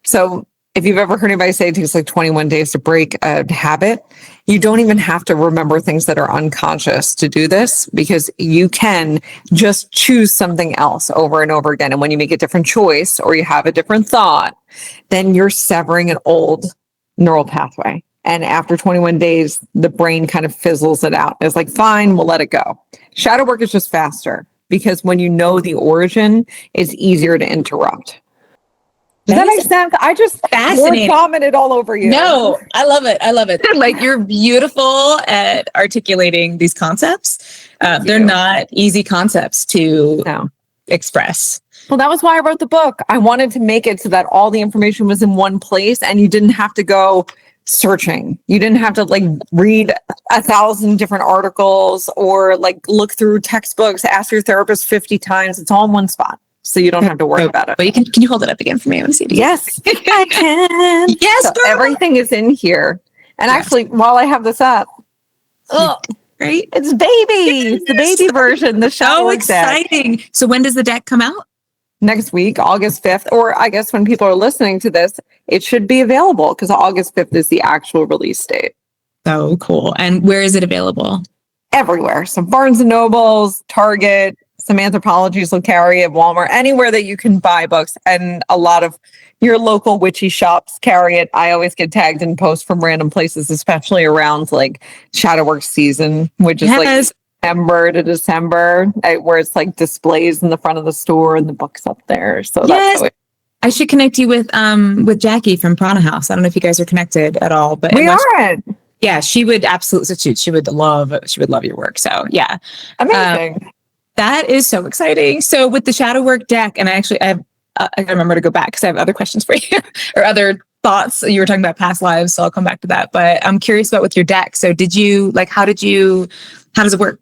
S2: So if you've ever heard anybody say it takes like 21 days to break a habit, you don't even have to remember things that are unconscious to do this, because you can just choose something else over and over again. And when you make a different choice or you have a different thought, then you're severing an old neural pathway. And after 21 days, the brain kind of fizzles it out. It's like, fine, we'll let it go. Shadow work is just faster because when you know the origin, it's easier to interrupt. Does that make sense? I just
S1: fascinating.
S2: Vomited all over you.
S1: No, I love it. I love it. Like, you're beautiful at articulating these concepts. They're not easy concepts to express.
S2: Well, that was why I wrote the book. I wanted to make it so that all the information was in one place and you didn't have to go searching. You didn't have to like read 1,000 different articles or like look through textbooks, ask your therapist 50 times. It's all in one spot. So you don't have to worry about it.
S1: But can you hold it up again for me? I want to see it again.
S2: Yes, I can.
S1: Yes,
S2: so everything is in here. And actually, while I have this up,
S1: right?
S2: It's baby. It's the baby version. The shadow work
S1: exciting. Deck. So when does the deck come out?
S2: Next week, August 5th, or I guess when people are listening to this, it should be available because August 5th is the actual release date.
S1: So cool. And where is it available?
S2: Everywhere. So Barnes and Nobles, Target, some anthropologies will carry it, Walmart, anywhere that you can buy books, and a lot of your local witchy shops carry it. I always get tagged in posts from random places, especially around like shadowwork season, which is like
S1: Yes.
S2: September to December, where it's like displays in the front of the store and the books up there. So
S1: Yes.
S2: that's
S1: I should connect you with Jackie from Prana House. I don't know if you guys are connected at all, but
S2: we are.
S1: Yeah, she would absolutely. She would love your work. So yeah,
S2: Amazing.
S1: that is so exciting. So with the shadow work deck, and I remember to go back because I have other questions for you or other thoughts. You were talking about past lives, so I'll come back to that. But I'm curious about with your deck. So how does it work?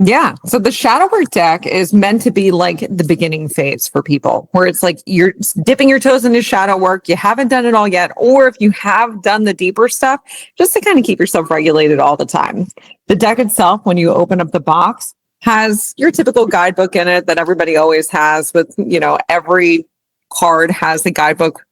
S2: Yeah. So the shadow work deck is meant to be like the beginning phase for people, where it's like you're dipping your toes into shadow work. You haven't done it all yet. Or if you have done the deeper stuff, just to kind of keep yourself regulated all the time. The deck itself, when you open up the box, has your typical guidebook in it that everybody always has with, every card has the guidebook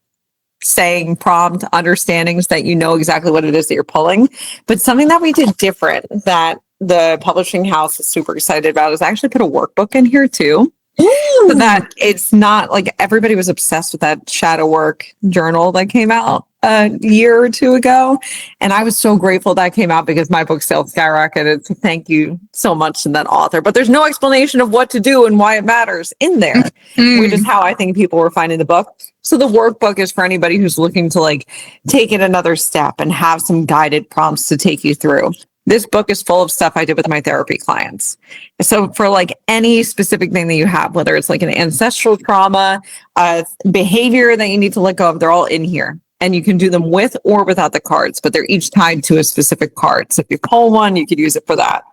S2: saying prompt understandings that you know exactly what it is that you're pulling. But something that we did different that the publishing house is super excited about is actually put a workbook in here too. So that it's not like everybody was obsessed with that shadow work journal that came out a year or two ago. And I was so grateful that came out because my book sales skyrocketed. So thank you so much to that author. But there's no explanation of what to do and why it matters in there, which is how I think people were finding the book. So the workbook is for anybody who's looking to like take it another step and have some guided prompts to take you through. This book is full of stuff I did with my therapy clients. So for like any specific thing that you have, whether it's like an ancestral trauma, behavior that you need to let go of, they're all in here. And you can do them with or without the cards, but they're each tied to a specific card. So if you pull one, you could use it for that.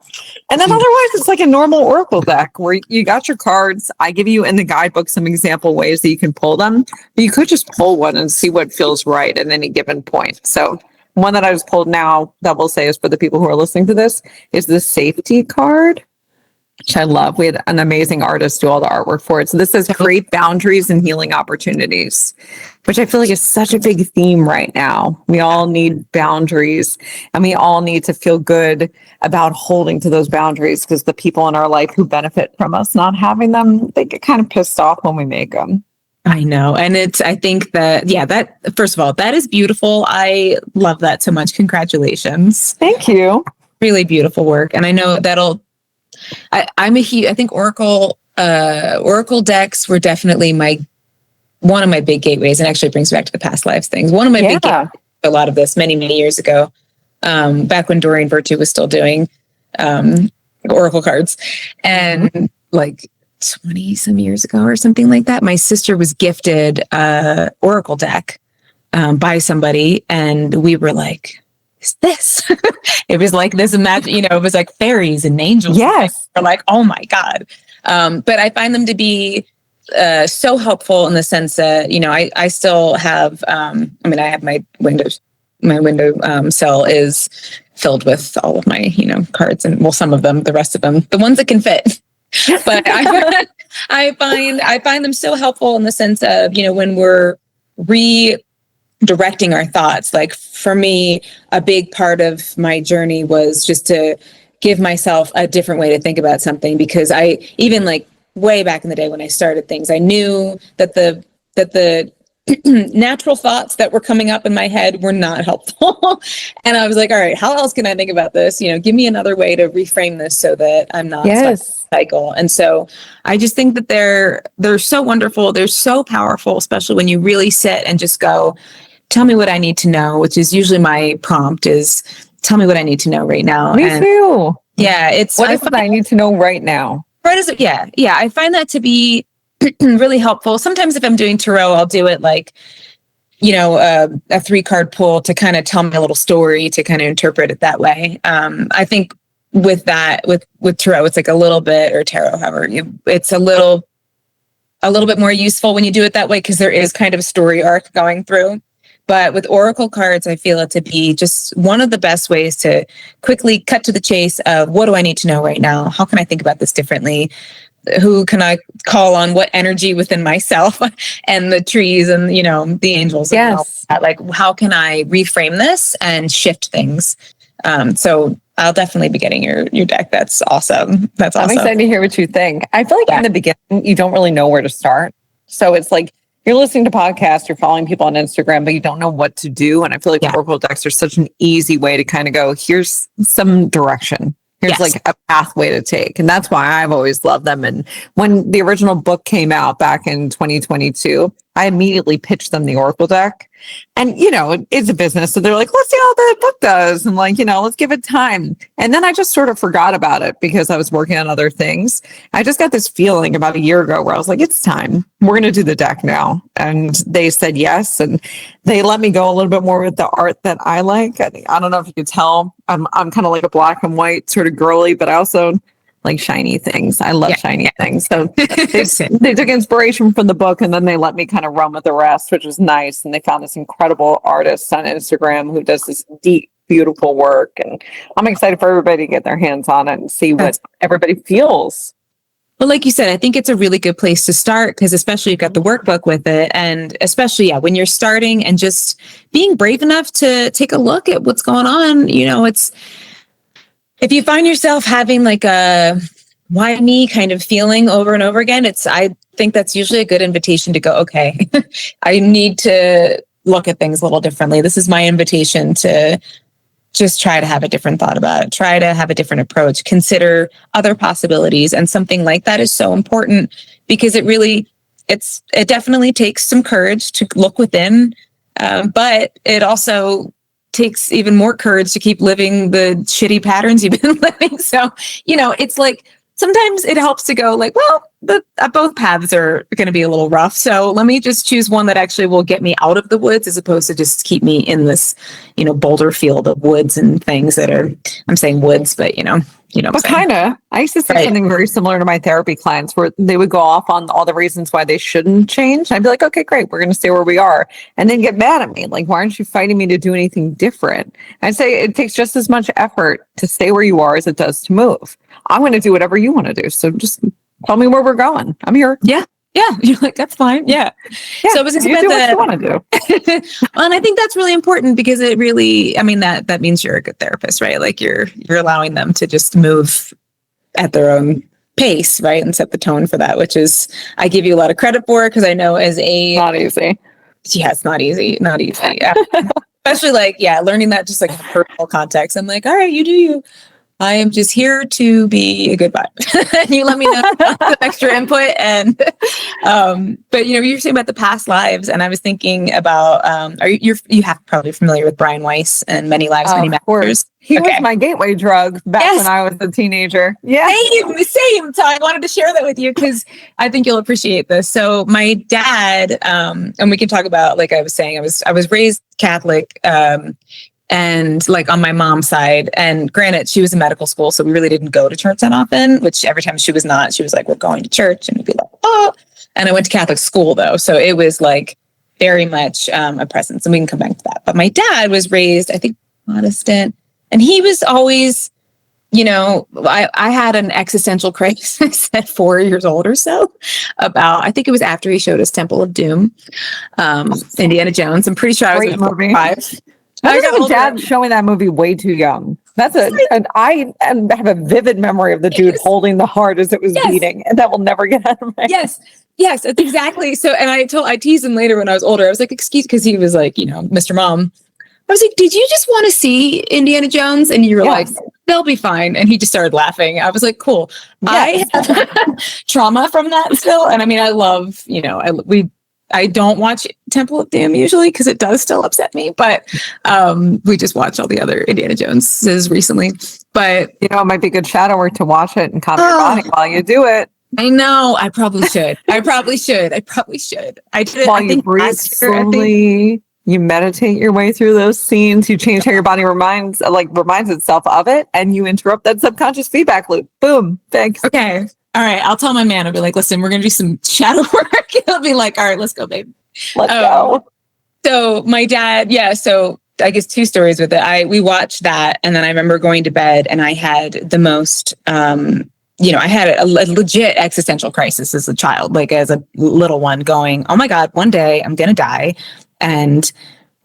S2: And then otherwise, it's like a normal Oracle deck where you got your cards. I give you in the guidebook some example ways that you can pull them. But you could just pull one and see what feels right at any given point. So one that I just pulled now that we'll say is for the people who are listening to this is the safety card, which I love. We had an amazing artist do all the artwork for it. So this says create boundaries and healing opportunities, which I feel like is such a big theme right now. We all need boundaries and we all need to feel good about holding to those boundaries because the people in our life who benefit from us not having them, they get kind of pissed off when we make them.
S1: I know. And I think that first of all, that is beautiful. I love that so much. Congratulations.
S2: Thank you.
S1: Really beautiful work. And I know I think Oracle decks were definitely one of my big gateways, and actually brings me back to the past lives things. One of my big gateways, a lot of this many, many years ago, back when Doreen Virtue was still doing Oracle cards. And like 20 some years ago or something like that, my sister was gifted a Oracle deck by somebody, and we were like, is this? It was like this imagine, it was like fairies and angels.
S2: Yes.
S1: We're like, oh my God. But I find them to be so helpful in the sense that, I still have, I have my window cell is filled with all of my, cards, and some of them, the rest of them, the ones that can fit. But I find them so helpful in the sense of, when we're redirecting our thoughts. Like for me, a big part of my journey was just to give myself a different way to think about something, because I even like way back in the day when I started things, I knew that the natural thoughts that were coming up in my head were not helpful. And I was like, all right, how else can I think about this? Give me another way to reframe this so that I'm not stuck in a cycle. And so I just think that they're so wonderful. They're so powerful, especially when you really sit and just go, tell me what I need to know, which is usually my prompt is, tell me what I need to know right now.
S2: Me too.
S1: Yeah.
S2: What is it I need to know right now?
S1: Right. Yeah. I find that to be really helpful. Sometimes if I'm doing tarot, I'll do it like, a 3-card pull to kind of tell me a little story to kind of interpret it that way. I think with tarot, it's like a little bit, or tarot, however, it's a little bit more useful when you do it that way, because there is kind of a story arc going through. But with Oracle cards, I feel it to be just one of the best ways to quickly cut to the chase of, what do I need to know right now? How can I think about this differently? Who can I call on? What energy within myself and the trees and, the angels?
S2: Yes.
S1: And all that. Like, how can I reframe this and shift things? So I'll definitely be getting your deck. That's awesome. That's
S2: I'm
S1: awesome.
S2: excited to hear what you think. I feel like
S1: Yeah.
S2: in the beginning, you don't really know where to start. So it's like you're listening to podcasts, you're following people on Instagram, but you don't know what to do. And I feel like
S1: Yeah.
S2: Oracle decks are such an easy way to kind of go, here's some direction. Here's
S1: Yes.
S2: like a pathway to take. And that's why I've always loved them. And when the original book came out back in 2022, I immediately pitched them the Oracle deck. And, you know, it's a business. So they're like, let's see how the book does. And like, you know, let's give it time. And then I just sort of forgot about it because I was working on other things. I just got this feeling about a year ago where I was like, it's time. We're going to do the deck now. And they said yes. And they let me go a little bit more with the art that I like. I don't know if you could tell. I'm kind of like a black and white sort of girly, but I also like shiny things. I love shiny things. So they took inspiration from the book and then they let me kind of run with the rest, which was nice. And they found this incredible artist on Instagram who does this deep, beautiful work. And I'm excited for everybody to get their hands on it and see what everybody feels.
S1: Well, like you said, I think it's a really good place to start because especially you've got the workbook with it. And especially, when you're starting and just being brave enough to take a look at what's going on, you know, if you find yourself having like a why me kind of feeling over and over again, I think that's usually a good invitation to go, okay, I need to look at things a little differently. This is my invitation to just try to have a different thought about it, try to have a different approach, consider other possibilities. And something like that is so important because it definitely takes some courage to look within, but it also takes even more courage to keep living the shitty patterns you've been living. So, you know, it's like sometimes it helps to go like, well, both paths are going to be a little rough. So let me just choose one that actually will get me out of the woods as opposed to just keep me in this, you know, boulder field of woods and things that are, I'm saying woods, but you know.
S2: But kind of, I used to say something very similar to my therapy clients where they would go off on all the reasons why they shouldn't change. I'd be like, okay, great. We're going to stay where we are. And then get mad at me. Like, why aren't you fighting me to do anything different? I'd say it takes just as much effort to stay where you are as it does to move. I'm going to do whatever you want to do. So just tell me where we're going. I'm here.
S1: Yeah. You're like, that's fine. Yeah. So it was just
S2: you do what you want to do.
S1: And I think that's really important because it really, I mean, that means you're a good therapist, right? Like you're allowing them to just move at their own pace, right? And set the tone for that, which is, I give you a lot of credit for because I know
S2: not easy.
S1: Yeah, it's not easy. Not easy. Yeah. Especially like, learning that just like in a personal context. I'm like, all right, you do you. I am just here to be a good vibe. And you let me know some extra input. And, but you know, you were saying about the past lives, and I was thinking about, you have probably familiar with Brian Weiss and Many Lives, Many Masters.
S2: He was my gateway drug back when I was a teenager. Yeah.
S1: Same. So I wanted to share that with you because I think you'll appreciate this. So my dad, and we can talk about, like I was saying, I was raised Catholic, and like on my mom's side, and granted, she was in medical school, so we really didn't go to church that often, which every time she was not, she was like, we're going to church, and we'd be like, oh, and I went to Catholic school though. So it was like very much a presence, and we can come back to that. But my dad was raised, I think, Protestant, and he was always, you know, I had an existential crisis at 4 years old or so about, I think it was after he showed us Temple of Doom, Indiana Jones. I'm pretty sure I was
S2: Great movie.
S1: 5.
S2: I got my dad showing that movie way too young. I have a vivid memory of the dude holding the heart as it was beating, and that will never get out of my head.
S1: Yes, that's exactly. So, and I teased him later when I was older. I was like, excuse, because he was like, you know, Mr. Mom. I was like, did you just want to see Indiana Jones? And you were like, they'll be fine. And he just started laughing. I was like, cool. Yes. I have trauma from that still. And I mean, I love, you know, I don't watch Temple of Doom usually because it does still upset me, but we just watched all the other Indiana Joneses recently. But
S2: you know, it might be good shadow work to watch it and calm your body while you do it.
S1: I know. I probably should. I did it.
S2: While you breathe slowly, you meditate your way through those scenes. You change how your body reminds itself of it, and you interrupt that subconscious feedback loop. Boom. Thanks.
S1: Okay. All right. I'll tell my man. I'll be like, listen, we're going to do some shadow work. He'll be like, all right, let's go, babe.
S2: Let's go.
S1: So my dad, so I guess 2 stories with it. We watched that, and then I remember going to bed, and I had the most, I had a legit existential crisis as a child, like as a little one going, oh my God, one day I'm going to die. And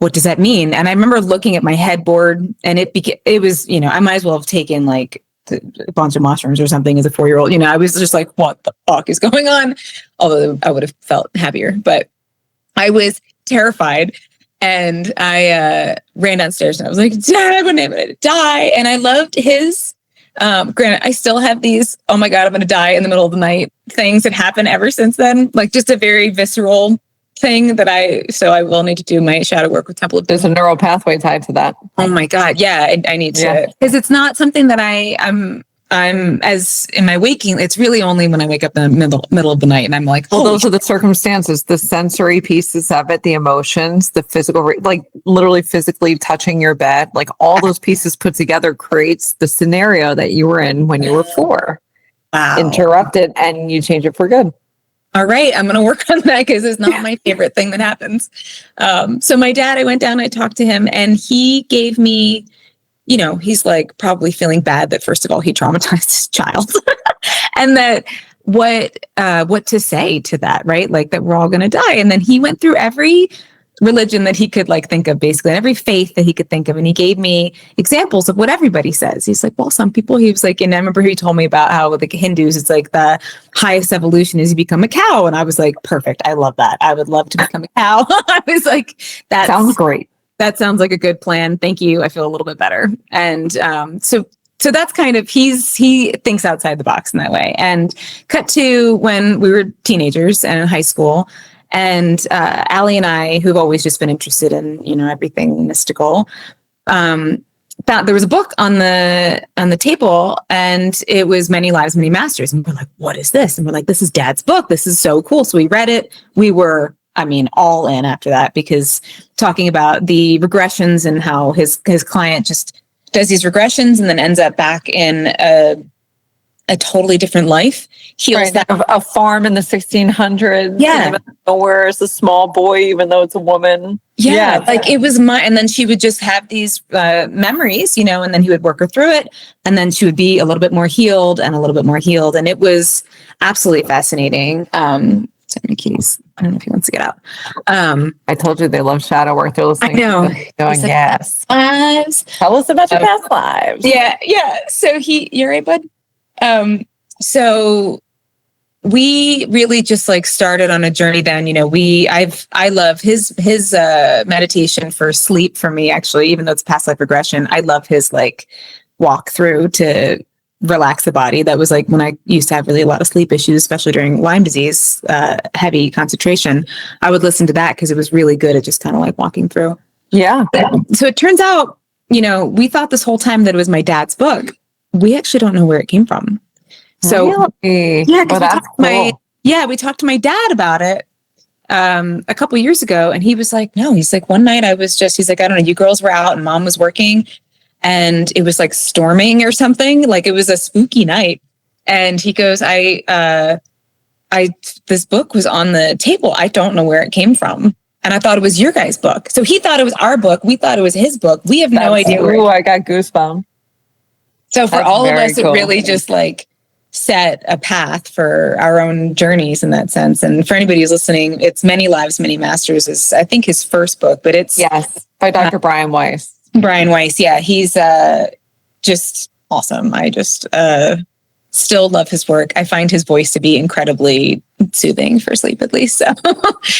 S1: what does that mean? And I remember looking at my headboard, and it was, I might as well have taken like a bunch of mushrooms or something as a 4-year-old. I was just like, what the fuck is going on? Although I would have felt happier, but I was terrified. And I ran downstairs and I was like, Dad, I'm going to die. And I loved his, granted, I still have these, oh my God, I'm going to die in the middle of the night things that happen ever since then. Like just a very visceral thing that I will need to do my shadow work with Temple of
S2: There's a neural pathway tied to that.
S1: Oh my God. Yeah. I need to, because it's not something that I'm as in my waking, it's really only when I wake up in the middle of the night and I'm like,
S2: well, those are the circumstances, the sensory pieces of it, the emotions, the physical, like literally physically touching your bed, like all those pieces put together creates the scenario that you were in when you were 4.
S1: Wow.
S2: Interrupted, and you change it for good.
S1: All right, I'm going to work on that because it's not my favorite thing that happens. So my dad, I went down, I talked to him, and he gave me, he's like probably feeling bad that first of all, he traumatized his child and that what to say to that, right? Like that we're all going to die. And then he went through every religion that he could like think of, basically, and every faith that he could think of. And he gave me examples of what everybody says. He's like, well, some people, he was like, and I remember he told me about how with the Hindus, it's like the highest evolution is you become a cow. And I was like, perfect. I love that. I would love to become a cow. I was like, that
S2: sounds great.
S1: That sounds like a good plan. Thank you. I feel a little bit better. And so that's kind of, he thinks outside the box in that way. And cut to when we were teenagers and in high school. And Allie and I, who've always just been interested in, everything mystical, found there was a book on the table, and it was Many Lives, Many Masters. And we're like, what is this? And we're like, this is Dad's book. This is so cool. So we read it. We were, all in after that, because talking about the regressions and how his client just does these regressions and then ends up back in a totally different life. Heals that
S2: a farm in the 1600s.
S1: Yeah.
S2: Nowhere is a small boy, even though it's a woman.
S1: Yeah. Like it was and then she would just have these memories, and then he would work her through it. And then she would be a little bit more healed and a little bit more healed. And it was absolutely fascinating. Send me keys. I don't know if he wants to get out.
S2: I told you they love shadow work. They're listening.
S1: I know.
S2: Going, yes.
S1: Lives.
S2: Tell us about your past lives.
S1: Yeah. Yeah. So you're right, bud. So we really just like started on a journey then, I love his meditation for sleep for me, actually, even though it's past life regression. I love his like walk through to relax the body. That was like when I used to have really a lot of sleep issues, especially during Lyme disease, heavy concentration. I would listen to that because it was really good at just kind of like walking through.
S2: Yeah.
S1: So it turns out, we thought this whole time that it was my dad's book. We actually don't know where it came from. So
S2: really?
S1: Yeah, we talked to my dad about it a couple years ago, and he was like, no, he's like, one night he's like, I don't know, you girls were out and Mom was working, and it was like storming or something, like it was a spooky night. And he goes, this book was on the table. I don't know where it came from. And I thought it was your guys' book. So he thought it was our book. We thought it was his book. We have no idea where.
S2: Oh, I got goosebumps.
S1: So for all of us, cool. It really just like set a path for our own journeys in that sense. And for anybody who's listening, it's Many Lives, Many Masters is, I think, his first book, but it's
S2: by Dr. Brian Weiss.
S1: Brian Weiss. Yeah. He's just awesome. I just still love his work. I find his voice to be incredibly soothing for sleep, at least. So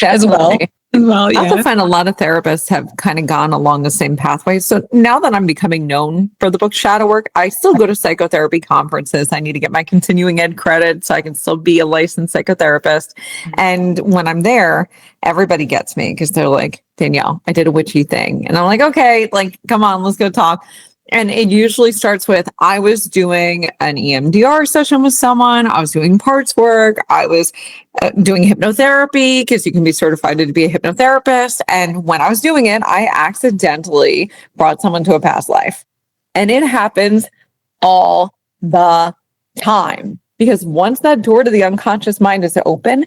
S1: as well. Well, yeah.
S2: I also find a lot of therapists have kind of gone along the same pathway. So now that I'm becoming known for the book Shadow Work, I still go to psychotherapy conferences. I need to get my continuing ed credit so I can still be a licensed psychotherapist. And when I'm there, everybody gets me because they're like, Danielle, I did a witchy thing. And I'm like, okay, like, come on, let's go talk. And it usually starts with, I was doing an EMDR session with someone. I was doing parts work. I was doing hypnotherapy because you can be certified to be a hypnotherapist. And when I was doing it, I accidentally brought someone to a past life. And it happens all the time because once that door to the unconscious mind is open,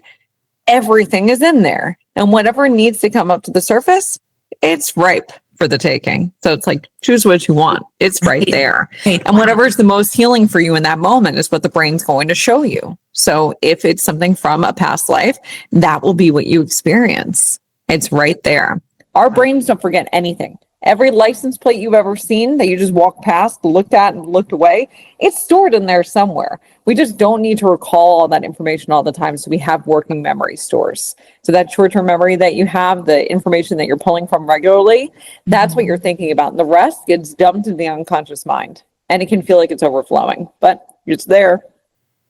S2: everything is in there. And whatever needs to come up to the surface, it's ripe for the taking. So it's like, choose what you want. It's right there. And whatever is the most healing for you in that moment is what the brain's going to show you. So if it's something from a past life, that will be what you experience. It's right there. Our brains don't forget anything. Every license plate you've ever seen that you just walked past, looked at, and looked away, it's stored in there somewhere. We just don't need to recall all that information all the time. So we have working memory stores. So that short-term memory that you have, the information that you're pulling from regularly, that's what you're thinking about. And the rest gets dumped into the unconscious mind. And it can feel like it's overflowing, but it's there.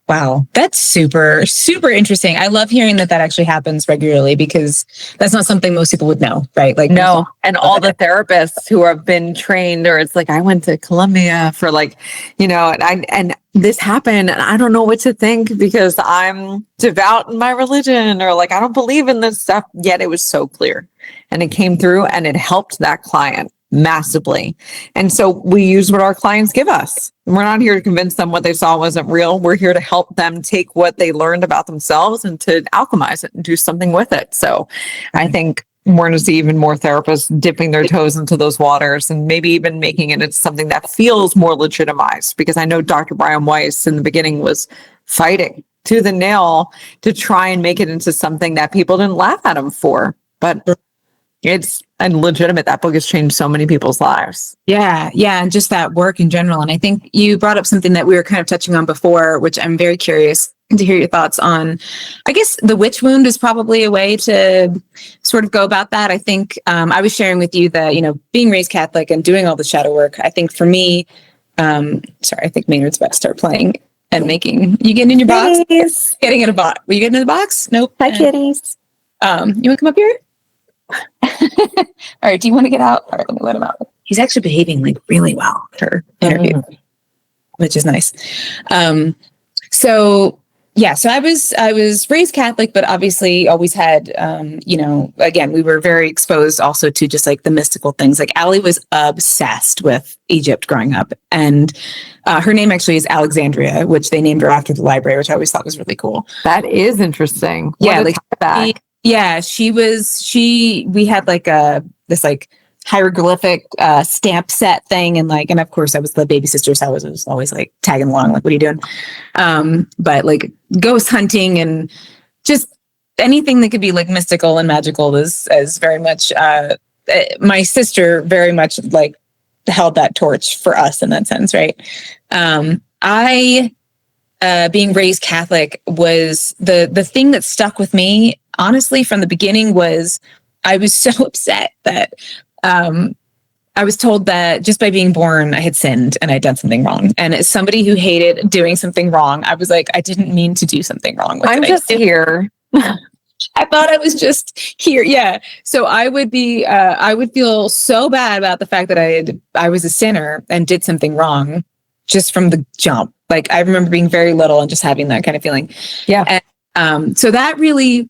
S1: Wow, that's super, super interesting. I love hearing that actually happens regularly because that's not something most people would know, right? Like,
S2: no, and all the therapists who have been trained, or it's like, I went to Columbia for like, and this happened and I don't know what to think because I'm devout in my religion, or like, I don't believe in this stuff, yet it was so clear and it came through and it helped that client massively. And so we use what our clients give us. We're not here to convince them what they saw wasn't real. We're here to help them take what they learned about themselves and to alchemize it and do something with it. So I think we're going to see even more therapists dipping their toes into those waters and maybe even making it into something that feels more legitimized, because I know Dr. Brian Weiss in the beginning was fighting to the nail to try and make it into something that people didn't laugh at him for. But it's legitimate. That book has changed so many people's lives.
S1: Yeah. And just that work in general. And I think you brought up something that we were kind of touching on before, which I'm very curious to hear your thoughts on. I guess the witch wound is probably a way to sort of go about that. I think I was sharing with you that, being raised Catholic and doing all the shadow work, I think for me, sorry, I think Maynard's about to start playing and making, you getting in your box?
S2: Kitties.
S1: Getting in a box. Were you getting in the box? Nope.
S2: Hi, kitties.
S1: You want to come up here? All right. Do you want to get out? All right, let me let him out. He's actually behaving like really well at her interview, which is nice. So I was raised Catholic, but obviously always had, again, we were very exposed also to just like the mystical things. Like Allie was obsessed with Egypt growing up, and her name actually is Alexandria, which they named her after the library, which I always thought was really cool.
S2: That is interesting.
S1: Yeah, like we had like this like hieroglyphic stamp set thing, and of course I was the baby sister, so I was always like tagging along, like, what are you doing? But like ghost hunting and just anything that could be like mystical and magical is very much my sister very much like held that torch for us in that sense, right? I being raised Catholic was the thing that stuck with me, honestly, from the beginning. Was I was so upset that I was told that just by being born, I had sinned and I'd done something wrong. And as somebody who hated doing something wrong, I was like, I didn't mean to do something wrong.
S2: I'm just here.
S1: I thought I was just here. Yeah. So I would feel so bad about the fact that I was a sinner and did something wrong just from the jump. Like I remember being very little and just having that kind of feeling.
S2: Yeah.
S1: And so that really,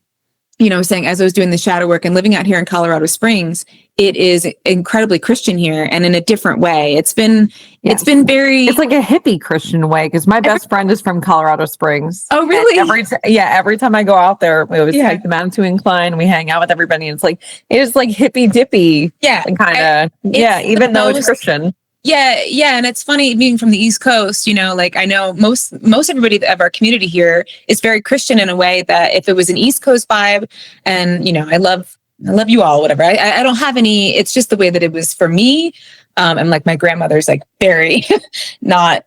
S1: saying as I was doing the shadow work and living out here in Colorado Springs, it is incredibly Christian here and in a different way. It's been very,
S2: it's like a hippie Christian way, because my best friend is from Colorado Springs.
S1: Oh, really?
S2: Every time I go out there, we always hike the Mountain to Incline and we hang out with everybody. And it's like hippie dippy.
S1: Yeah.
S2: Kind of. Yeah. Even though it's Christian.
S1: Yeah. And it's funny being from the East Coast, like I know most everybody of our community here is very Christian in a way that if it was an East Coast vibe, and, I love you all, whatever. I don't have any, it's just the way that it was for me. And like my grandmother's like very not,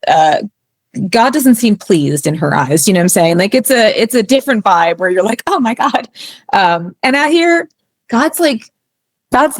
S1: God doesn't seem pleased in her eyes. You know what I'm saying? Like it's a different vibe where you're like, oh my God. And out here, God's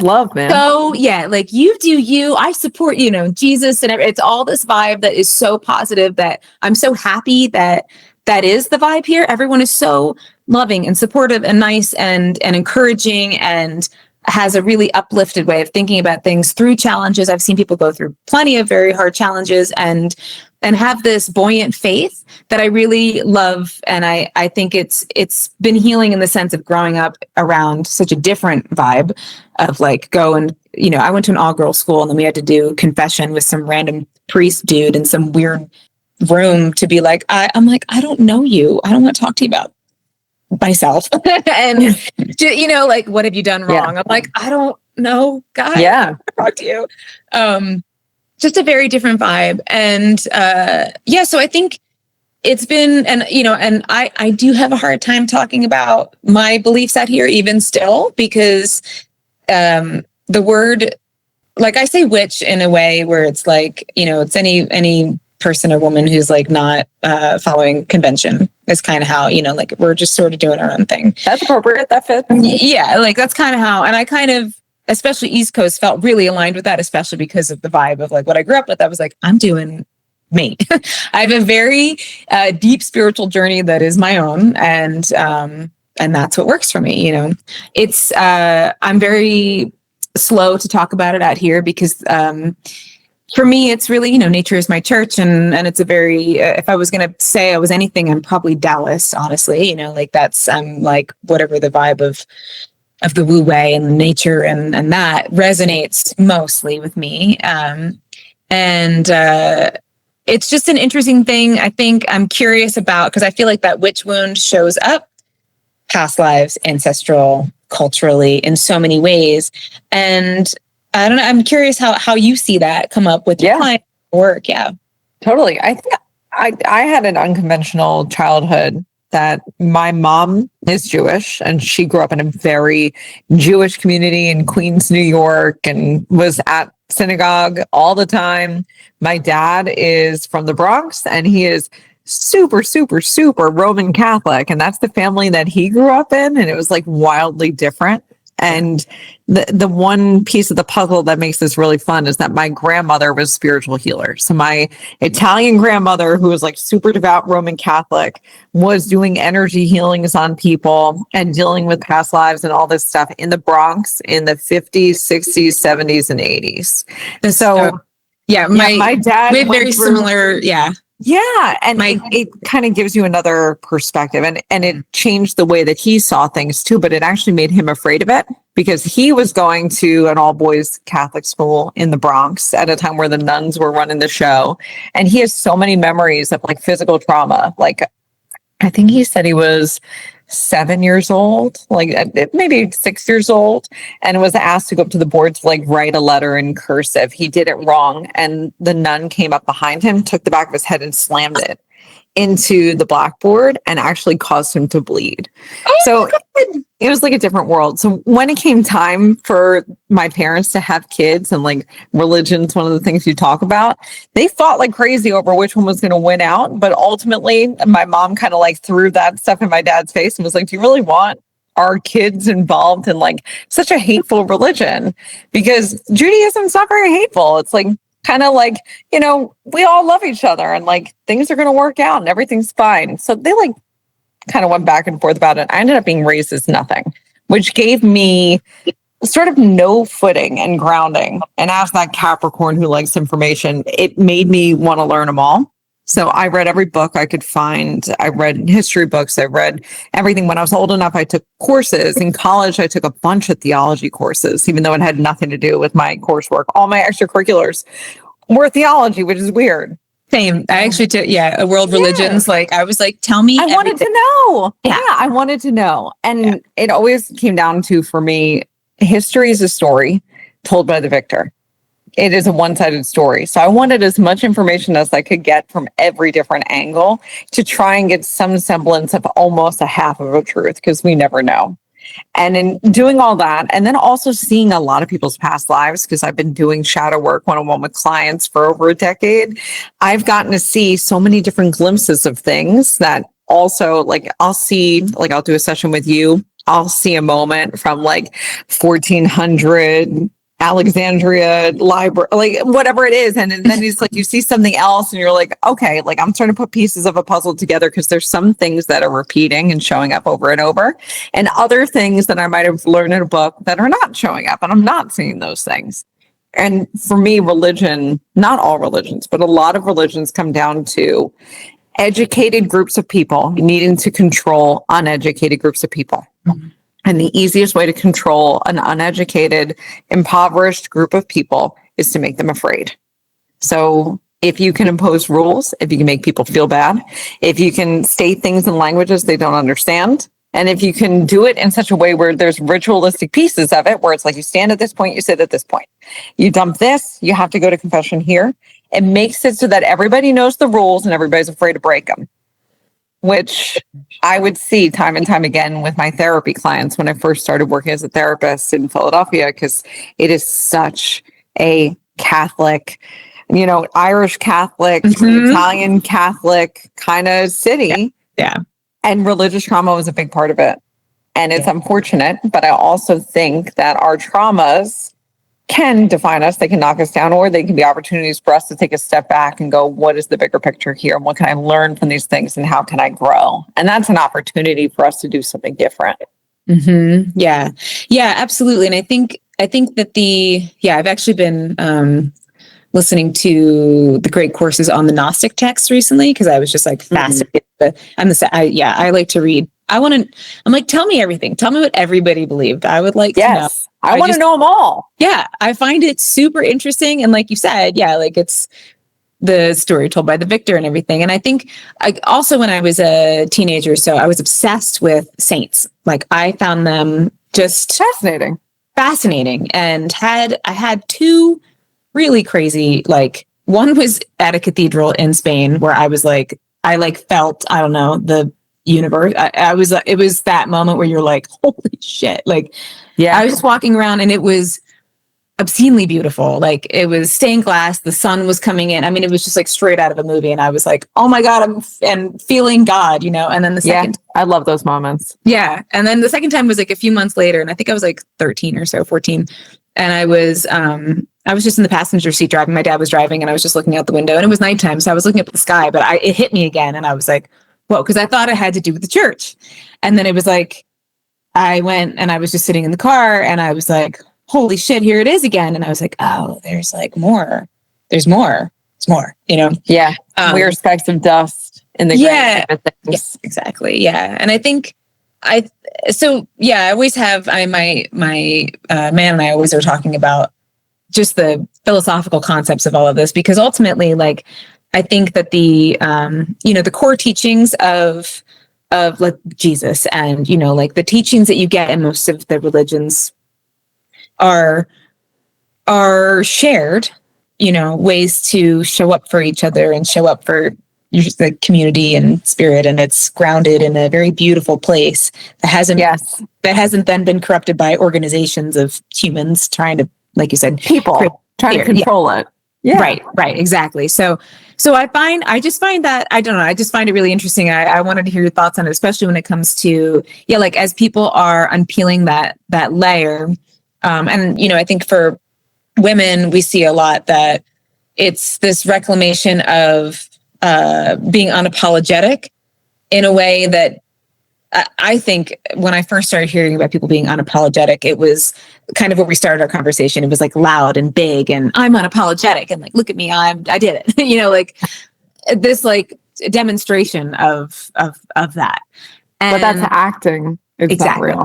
S2: love, man.
S1: So yeah, like you do you, I support, Jesus, and it's all this vibe that is so positive that I'm so happy that is the vibe here. Everyone is so loving and supportive and nice and encouraging and has a really uplifted way of thinking about things through challenges. I've seen people go through plenty of very hard challenges and have this buoyant faith that I really love. And I think it's been healing in the sense of growing up around such a different vibe of like go and, I went to an all-girls school and then we had to do confession with some random priest dude in some weird room to be like, I'm like, I don't know you. I don't want to talk to you about myself. And, like, what have you done wrong? I'm like, I don't know, God.
S2: Yeah.
S1: Talk to you. Just a very different vibe. And so I think it's been, and I do have a hard time talking about my beliefs out here even still, because the word, like I say witch in a way where it's like, it's any person or woman who's like not following convention is kind of how, like we're just sort of doing our own thing.
S2: That's appropriate. That fits.
S1: Yeah, like that's kind of how, and I kind of, especially East Coast, felt really aligned with that, especially because of the vibe of like what I grew up with. I was like, I'm doing me. I have a very deep spiritual journey that is my own, and that's what works for me. It's I'm very slow to talk about it out here because for me, it's really, nature is my church, and it's a very, if I was going to say I was anything, I'm probably Dallas, honestly, like I'm like, whatever the vibe of the Wu Wei and nature and that resonates mostly with me. It's just an interesting thing. I think I'm curious about, because I feel like that witch wound shows up past lives, ancestral, culturally, in so many ways. And I don't know. I'm curious how you see that come up with your client work. Yeah,
S2: totally. I think I had an unconventional childhood that my mom is Jewish and she grew up in a very Jewish community in Queens, New York, and was at synagogue all the time. My dad is from the Bronx and he is super, super, super Roman Catholic. And that's the family that he grew up in. And it was like wildly different. And the one piece of the puzzle that makes this really fun is that my grandmother was a spiritual healer. So my Italian grandmother, who was like super devout Roman Catholic, was doing energy healings on people and dealing with past lives and all this stuff in the Bronx in the 50s, 60s, 70s, and 80s. My dad,
S1: we have very similar. Yeah.
S2: Yeah. And it kind of gives you another perspective, and it changed the way that he saw things too, but it actually made him afraid of it because he was going to an all boys Catholic school in the Bronx at a time where the nuns were running the show. And he has so many memories of like physical trauma. Like, I think he said he was 7 years old, like maybe 6 years old, and was asked to go up to the board to like write a letter in cursive. He did it wrong. And the nun came up behind him, took the back of his head and slammed it into the blackboard and actually caused him to bleed. So it was like a different world. So when it came time for my parents to have kids, and like religion's one of the things you talk about, they fought like crazy over which one was going to win out. But ultimately, my mom kind of like threw that stuff in my dad's face and was like, do you really want our kids involved in like such a hateful religion? Because Judaism's not very hateful. It's like kind of like, we all love each other and like things are going to work out and everything's fine. So they like kind of went back and forth about it. I ended up being raised as nothing, which gave me sort of no footing and grounding. And as that Capricorn who likes information, it made me want to learn them all. So I read every book I could find. I read history books. I read everything. When I was old enough, I took courses. In college, I took a bunch of theology courses, even though it had nothing to do with my coursework. All my extracurriculars were theology, which is weird.
S1: Same. I actually took, world religions. Like I was like, tell me.
S2: I wanted to know. Yeah, I wanted to know. And it always came down to, for me, history is a story told by the victor. It is a one-sided story. So I wanted as much information as I could get from every different angle to try and get some semblance of almost a half of a truth, because we never know. And in doing all that, and then also seeing a lot of people's past lives, because I've been doing shadow work one-on-one with clients for over a decade, I've gotten to see so many different glimpses of things that also, like, I'll do a session with you. I'll see a moment from like 1400 Alexandria library, like whatever it is. And then it's like, you see something else and you're like, okay, like I'm trying to put pieces of a puzzle together, because there's some things that are repeating and showing up over and over, and other things that I might have learned in a book that are not showing up, and I'm not seeing those things. And for me, religion, not all religions, but a lot of religions come down to educated groups of people needing to control uneducated groups of people. Mm-hmm. And the easiest way to control an uneducated, impoverished group of people is to make them afraid. So if you can impose rules, if you can make people feel bad, if you can state things in languages they don't understand, and if you can do it in such a way where there's ritualistic pieces of it, where it's like you stand at this point, you sit at this point, you dump this, you have to go to confession here. It makes it so that everybody knows the rules and everybody's afraid to break them. which I would see time and time again with my therapy clients when I first started working as a therapist in Philadelphia, because it is such a Catholic, Irish Catholic, Italian Catholic kind of city.
S1: Yeah.
S2: And religious trauma was a big part of it. And it's unfortunate, but I also think that our traumas can define us. They can knock us down, or they can be opportunities for us to take a step back and go, what is the bigger picture here? What can I learn from these things, and how can I grow? And that's an opportunity for us to do something different.
S1: Yeah. Yeah, absolutely. And I think that I've actually been listening to the great courses on the Gnostic texts recently, because I was just like fascinated. But I like to read. I'm like, tell me everything. Tell me what everybody believed. I would like to know.
S2: I want to know them all.
S1: Yeah. I find it super interesting. And like you said, like it's the story told by the victor and everything. And I think also when I was a teenager, so I was obsessed with saints. Like I found them just fascinating. And I had two really crazy, like one was at a cathedral in Spain where I was like, I felt, I don't know, the universe. It was that moment where you're like, holy shit. Like, I was just walking around and it was obscenely beautiful. Like it was stained glass. The sun was coming in. I mean, it was just like straight out of a movie. And I was like, oh my God, I'm feeling God, And then the second,
S2: I love those moments.
S1: Yeah. And then the second time was like a few months later. And I think I was like 13 or so, 14. And I was just in the passenger seat driving. My dad was driving and I was just looking out the window, and it was nighttime. So I was looking up at the sky, but it hit me again. And I was like, whoa, because I thought it had to do with the church. And then it was like, I went and I was just sitting in the car and I was like, holy shit, here it is again. And I was like, oh, there's like more. There's more. It's more,
S2: Yeah. Weird specks of dust in the grand scheme of things.
S1: Yes, exactly. Yeah. And I think I always have, my man and I always are talking about just the philosophical concepts of all of this, because ultimately, like, I think that the core teachings of like Jesus and, like the teachings that you get in most of the religions are shared, ways to show up for each other and show up for the community and spirit. And it's grounded in a very beautiful place that hasn't then been corrupted by organizations of humans trying to, like you said,
S2: people trying to control it. Yeah.
S1: Right. Exactly. So I just find that, I don't know, I just find it really interesting. I wanted to hear your thoughts on it, especially when it comes to, like as people are unpeeling that layer. And, I think for women, we see a lot that it's this reclamation of being unapologetic in a way that I think when I first started hearing about people being unapologetic, it was kind of where we started our conversation. It was like loud and big and I'm unapologetic and like, look at me, I did it, like this like demonstration of that.
S2: And, but that's acting. It's not real.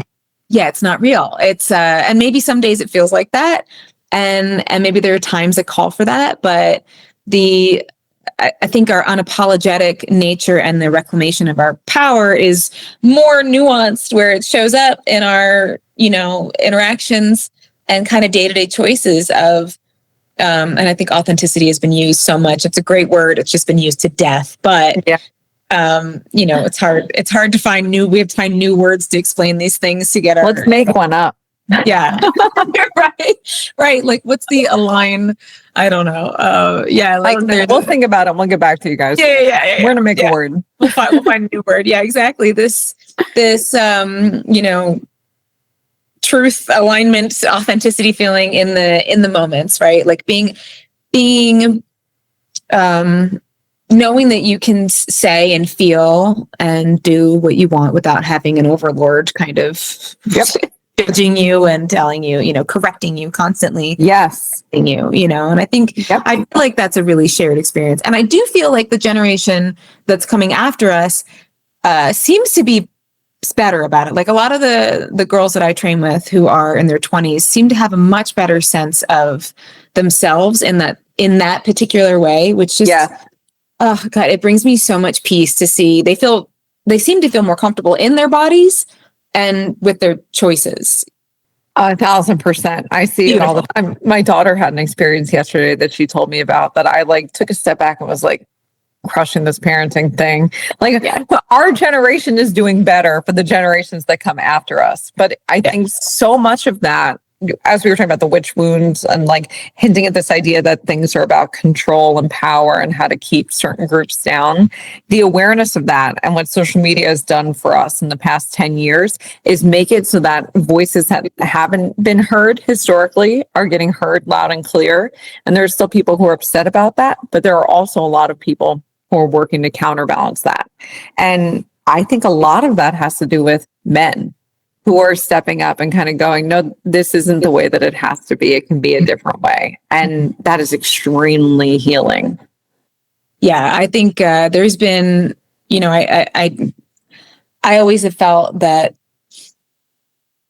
S1: Yeah, it's not real. It's and maybe some days it feels like that. And maybe there are times that call for that, but I think our unapologetic nature and the reclamation of our power is more nuanced, where it shows up in our, interactions and kind of day-to-day choices of, and I think authenticity has been used so much. It's a great word. It's just been used to death, but it's hard to find we have to find new words to explain these things to get
S2: let's make one up.
S1: Yeah. Right. Like what's the align? I don't know.
S2: We'll think about it. We'll get back to you guys.
S1: Yeah.
S2: We're going to make a word.
S1: We'll find a new word. Yeah, exactly. This, truth, alignment, authenticity feeling in the moments, right? Like being, knowing that you can say and feel and do what you want without having an overlord kind of judging you and telling you, correcting you constantly.
S2: Yes.
S1: And I think I feel like that's a really shared experience. And I do feel like the generation that's coming after us seems to be better about it. Like a lot of the girls that I train with who are in their 20s seem to have a much better sense of themselves in that particular way, which just, oh God, it brings me so much peace to see. They seem to feel more comfortable in their bodies and with their choices.
S2: 1,000%. I see it all the time. My daughter had an experience yesterday that she told me about that I like took a step back and was like, crushing this parenting thing. Like our generation is doing better for the generations that come after us. But I think so much of that, as we were talking about the witch wounds and like hinting at this idea that things are about control and power and how to keep certain groups down, the awareness of that and what social media has done for us in the past 10 years is make it so that voices that haven't been heard historically are getting heard loud and clear. And there's still people who are upset about that, but there are also a lot of people who are working to counterbalance that. And I think a lot of that has to do with men who are stepping up and kind of going, no, this isn't the way that it has to be. It can be a different way. And that is extremely healing.
S1: Yeah, I think there's been, I always have felt that,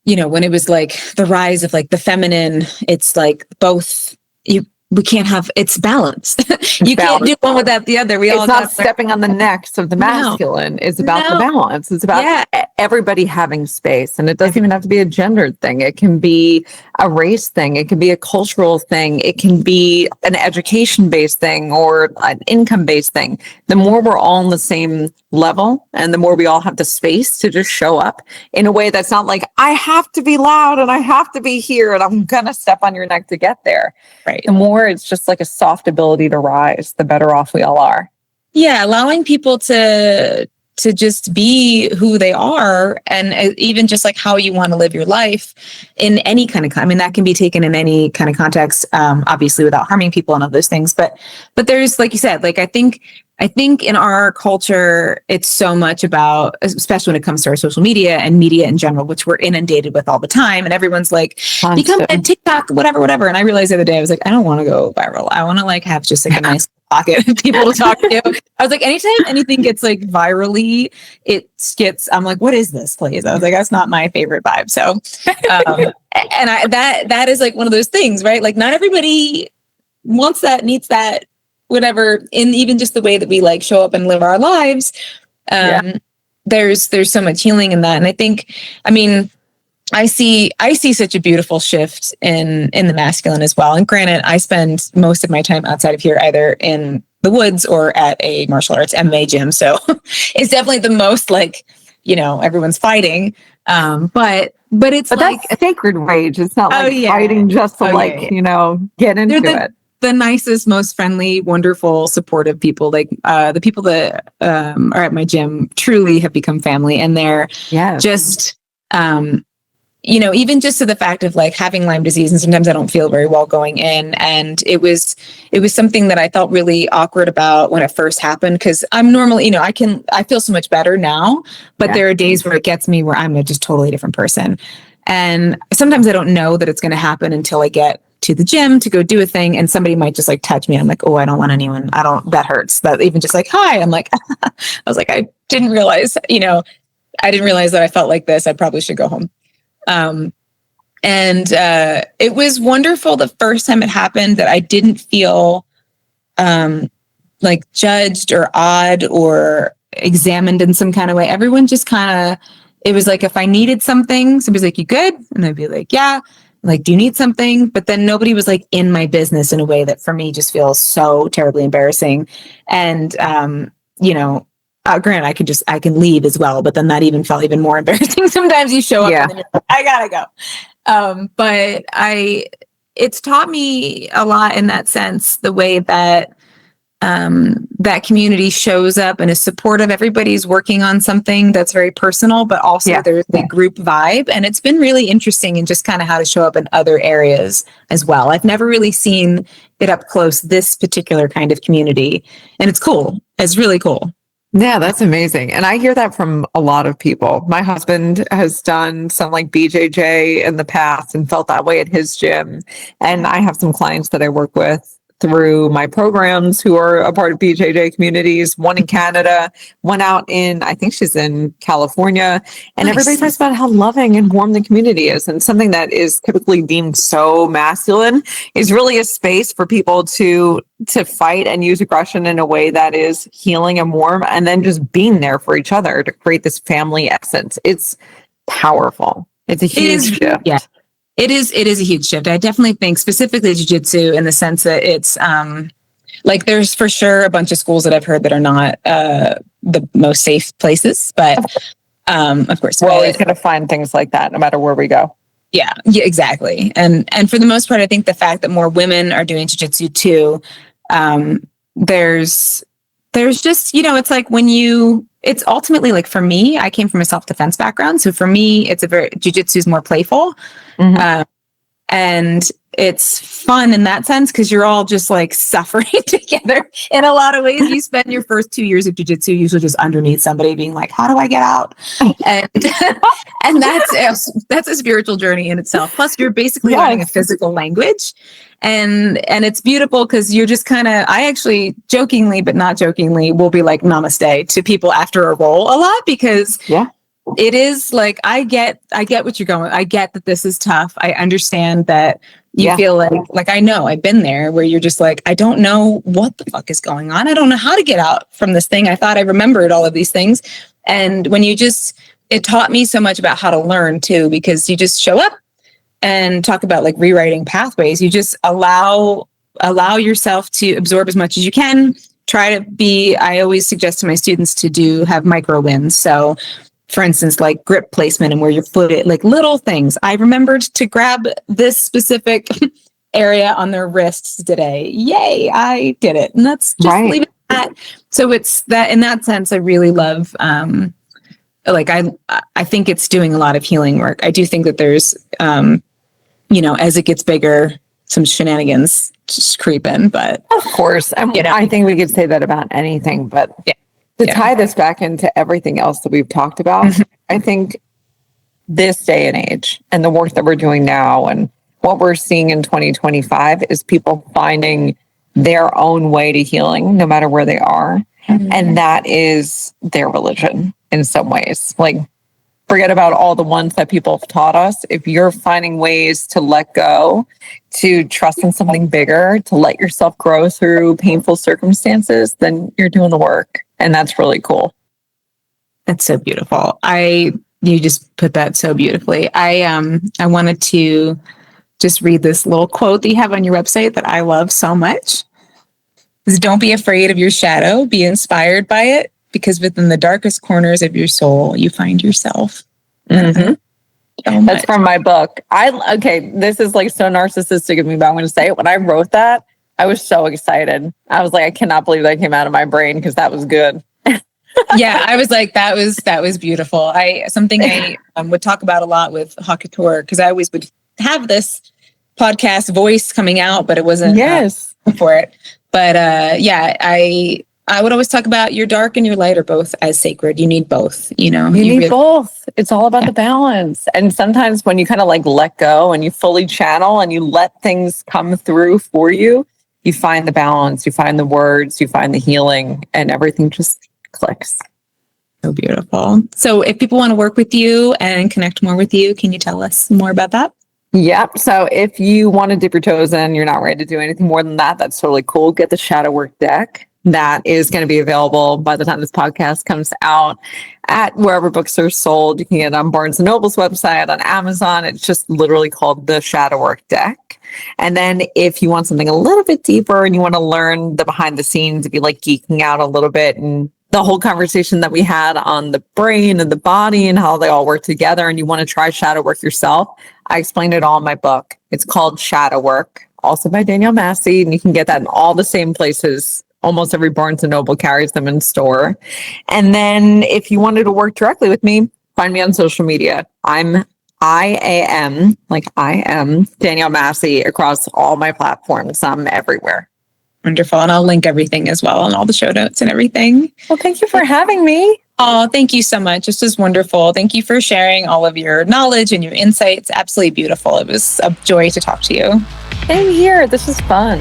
S1: when it was like the rise of like the feminine, it's like both we can't have, it's balance. You can't do one without the other.
S2: It's not stepping on the necks of the masculine. It's about the balance. It's about everybody having space. And it doesn't even have to be a gendered thing. It can be a race thing. It can be a cultural thing. It can be an education-based thing or an income-based thing. The more we're all on the same level and the more we all have the space to just show up in a way that's not like, I have to be loud and I have to be here and I'm going to step on your neck to get there.
S1: Right.
S2: The more it's just like a soft ability to rise, the better off we all are.
S1: Yeah, allowing people to just be who they are, and even just like how you want to live your life in any kind of, I mean, that can be taken in any kind of context, obviously without harming people and all those things. But there's, like you said, like, I think in our culture, it's so much about, especially when it comes to our social media and media in general, which we're inundated with all the time. And everyone's like, become a TikTok, whatever. And I realized the other day, I was like, I don't want to go viral. I want to like have just like a nice pocket of people to talk to. I was like, anytime anything gets like virally, I'm like, what is this place? I was like, that's not my favorite vibe. So, and that is like one of those things, right? Like not everybody wants that, needs that, whatever, in even just the way that we like show up and live our lives. There's so much healing in that. And I think, I mean, I see such a beautiful shift in the masculine as well. And granted, I spend most of my time outside of here, either in the woods or at a martial arts MMA gym. So it's definitely the most like, everyone's fighting. But it's like
S2: that's sacred rage. It's not like fighting just to get into it.
S1: The nicest, most friendly, wonderful, supportive people. Like the people that are at my gym truly have become family, and they're just, even just to the fact of like having Lyme disease, and sometimes I don't feel very well going in, and it was something that I felt really awkward about when it first happened, because I'm normally, I feel so much better now, but there are days where it gets me where I'm a just totally different person, and sometimes I don't know that it's going to happen until I get to the gym to go do a thing, and somebody might just like touch me. I'm like, oh, I don't want anyone. That hurts. That even just like, hi, I'm like, I was like, I didn't realize that I felt like this. I probably should go home. And it was wonderful the first time it happened that I didn't feel like judged or odd or examined in some kind of way. Everyone just kind of, it was like, if I needed something, somebody's like, you good? And I'd be like, yeah. Like, do you need something? But then nobody was like in my business in a way that for me just feels so terribly embarrassing. And, granted, I can leave as well, but then that even felt even more embarrassing. Sometimes you show up and then you're like, I gotta go. But it's taught me a lot in that sense, the way that that community shows up and is supportive. Everybody's working on something that's very personal, but also there's a group vibe. And it's been really interesting in just kind of how to show up in other areas as well. I've never really seen it up close, this particular kind of community. And it's cool. It's really cool.
S2: Yeah, that's amazing. And I hear that from a lot of people. My husband has done some like BJJ in the past and felt that way at his gym. And I have some clients that I work with through my programs who are a part of BJJ communities, one in Canada, one out in, I think she's in California. And everybody talks about how loving and warm the community is. And something that is typically deemed so masculine is really a space for people to fight and use aggression in a way that is healing and warm, and then just being there for each other to create this family essence. It's powerful. It's a huge shift.
S1: Yeah. It is a huge shift. I definitely think specifically jiu-jitsu in the sense that it's Like there's for sure a bunch of schools that I've heard that are not the most safe places, but of course
S2: we're always going to find things like that no matter where we go.
S1: Yeah, exactly. And for the most part, I think the fact that more women are doing jiu-jitsu too, there's just, it's like it's ultimately like for me, I came from a self-defense background. So for me, jiu-jitsu is more playful. And it's fun in that sense because you're all just like suffering together in a lot of ways. You spend your first 2 years of jiu-jitsu usually just underneath somebody being like, how do I get out? And and that's a spiritual journey in itself. Plus you're basically learning a physical language. And it's beautiful because you're just I actually jokingly, but not jokingly, will be like namaste to people after a roll a lot because it is like, I get what you're going. I get that this is tough. I understand that you feel like I know I've been there where you're just like, I don't know what the fuck is going on. I don't know how to get out from this thing. I thought I remembered all of these things. And when it taught me so much about how to learn too, because you just show up and talk about like rewriting pathways. You just allow yourself to absorb as much as you can. I always suggest to my students to have micro wins. So for instance, like grip placement and where your foot is, like little things. I remembered to grab this specific area on their wrists today. Yay, I did it. And that's just leave it at that. So it's that in that sense, I really love, I think it's doing a lot of healing work. I do think that there's, as it gets bigger, some shenanigans just creep in, but
S2: of course, I think we could say that about anything, but to tie this back into everything else that we've talked about, I think this day and age and the work that we're doing now and what we're seeing in 2025 is people finding their own way to healing, no matter where they are. And that is their religion in some ways. Like, forget about all the ones that people have taught us. If you're finding ways to let go, to trust in something bigger, to let yourself grow through painful circumstances, then you're doing the work. And that's really cool.
S1: That's so beautiful. You just put that so beautifully. I wanted to just read this little quote that you have on your website that I love so much. Is, don't be afraid of your shadow, be inspired by it, because within the darkest corners of your soul, you find yourself.
S2: That's from my book. This is like so narcissistic of me, but I'm going to say it. When I wrote that, I was so excited. I was like, I cannot believe that came out of my brain because that was good.
S1: Yeah, I was like, that was beautiful. I would talk about a lot with Hakutor because I always would have this podcast voice coming out, but it wasn't for it. But I would always talk about your dark and your light are both as sacred. You need both, You need
S2: both. It's all about the balance. And sometimes when you kind of like let go and you fully channel and you let things come through for you, you find the balance, you find the words, you find the healing, and everything just clicks.
S1: So beautiful. So if people want to work with you and connect more with you, can you tell us more about that?
S2: Yep. So if you want to dip your toes in, you're not ready to do anything more than that, that's totally cool. Get the Shadowwork deck. That is going to be available by the time this podcast comes out at wherever books are sold. You can get it on Barnes & Noble's website, on Amazon. It's just literally called the Shadowwork deck. And then if you want something a little bit deeper and you want to learn the behind the scenes, if you like geeking out a little bit and the whole conversation that we had on the brain and the body and how they all work together, and you want to try shadow work yourself, I explained it all in my book. It's called Shadowwork, also by Danielle Massi, and you can get that in all the same places. Almost every Barnes & Noble carries them in store. And then if you wanted to work directly with me, find me on social media. I am Danielle Massi across all my platforms. I'm everywhere.
S1: Wonderful. And I'll link everything as well and all the show notes and everything.
S2: Well, thank you for having me.
S1: Oh, thank you so much. This was wonderful. Thank you for sharing all of your knowledge and your insights. Absolutely beautiful. It was a joy to talk to you.
S2: Same here. This was fun.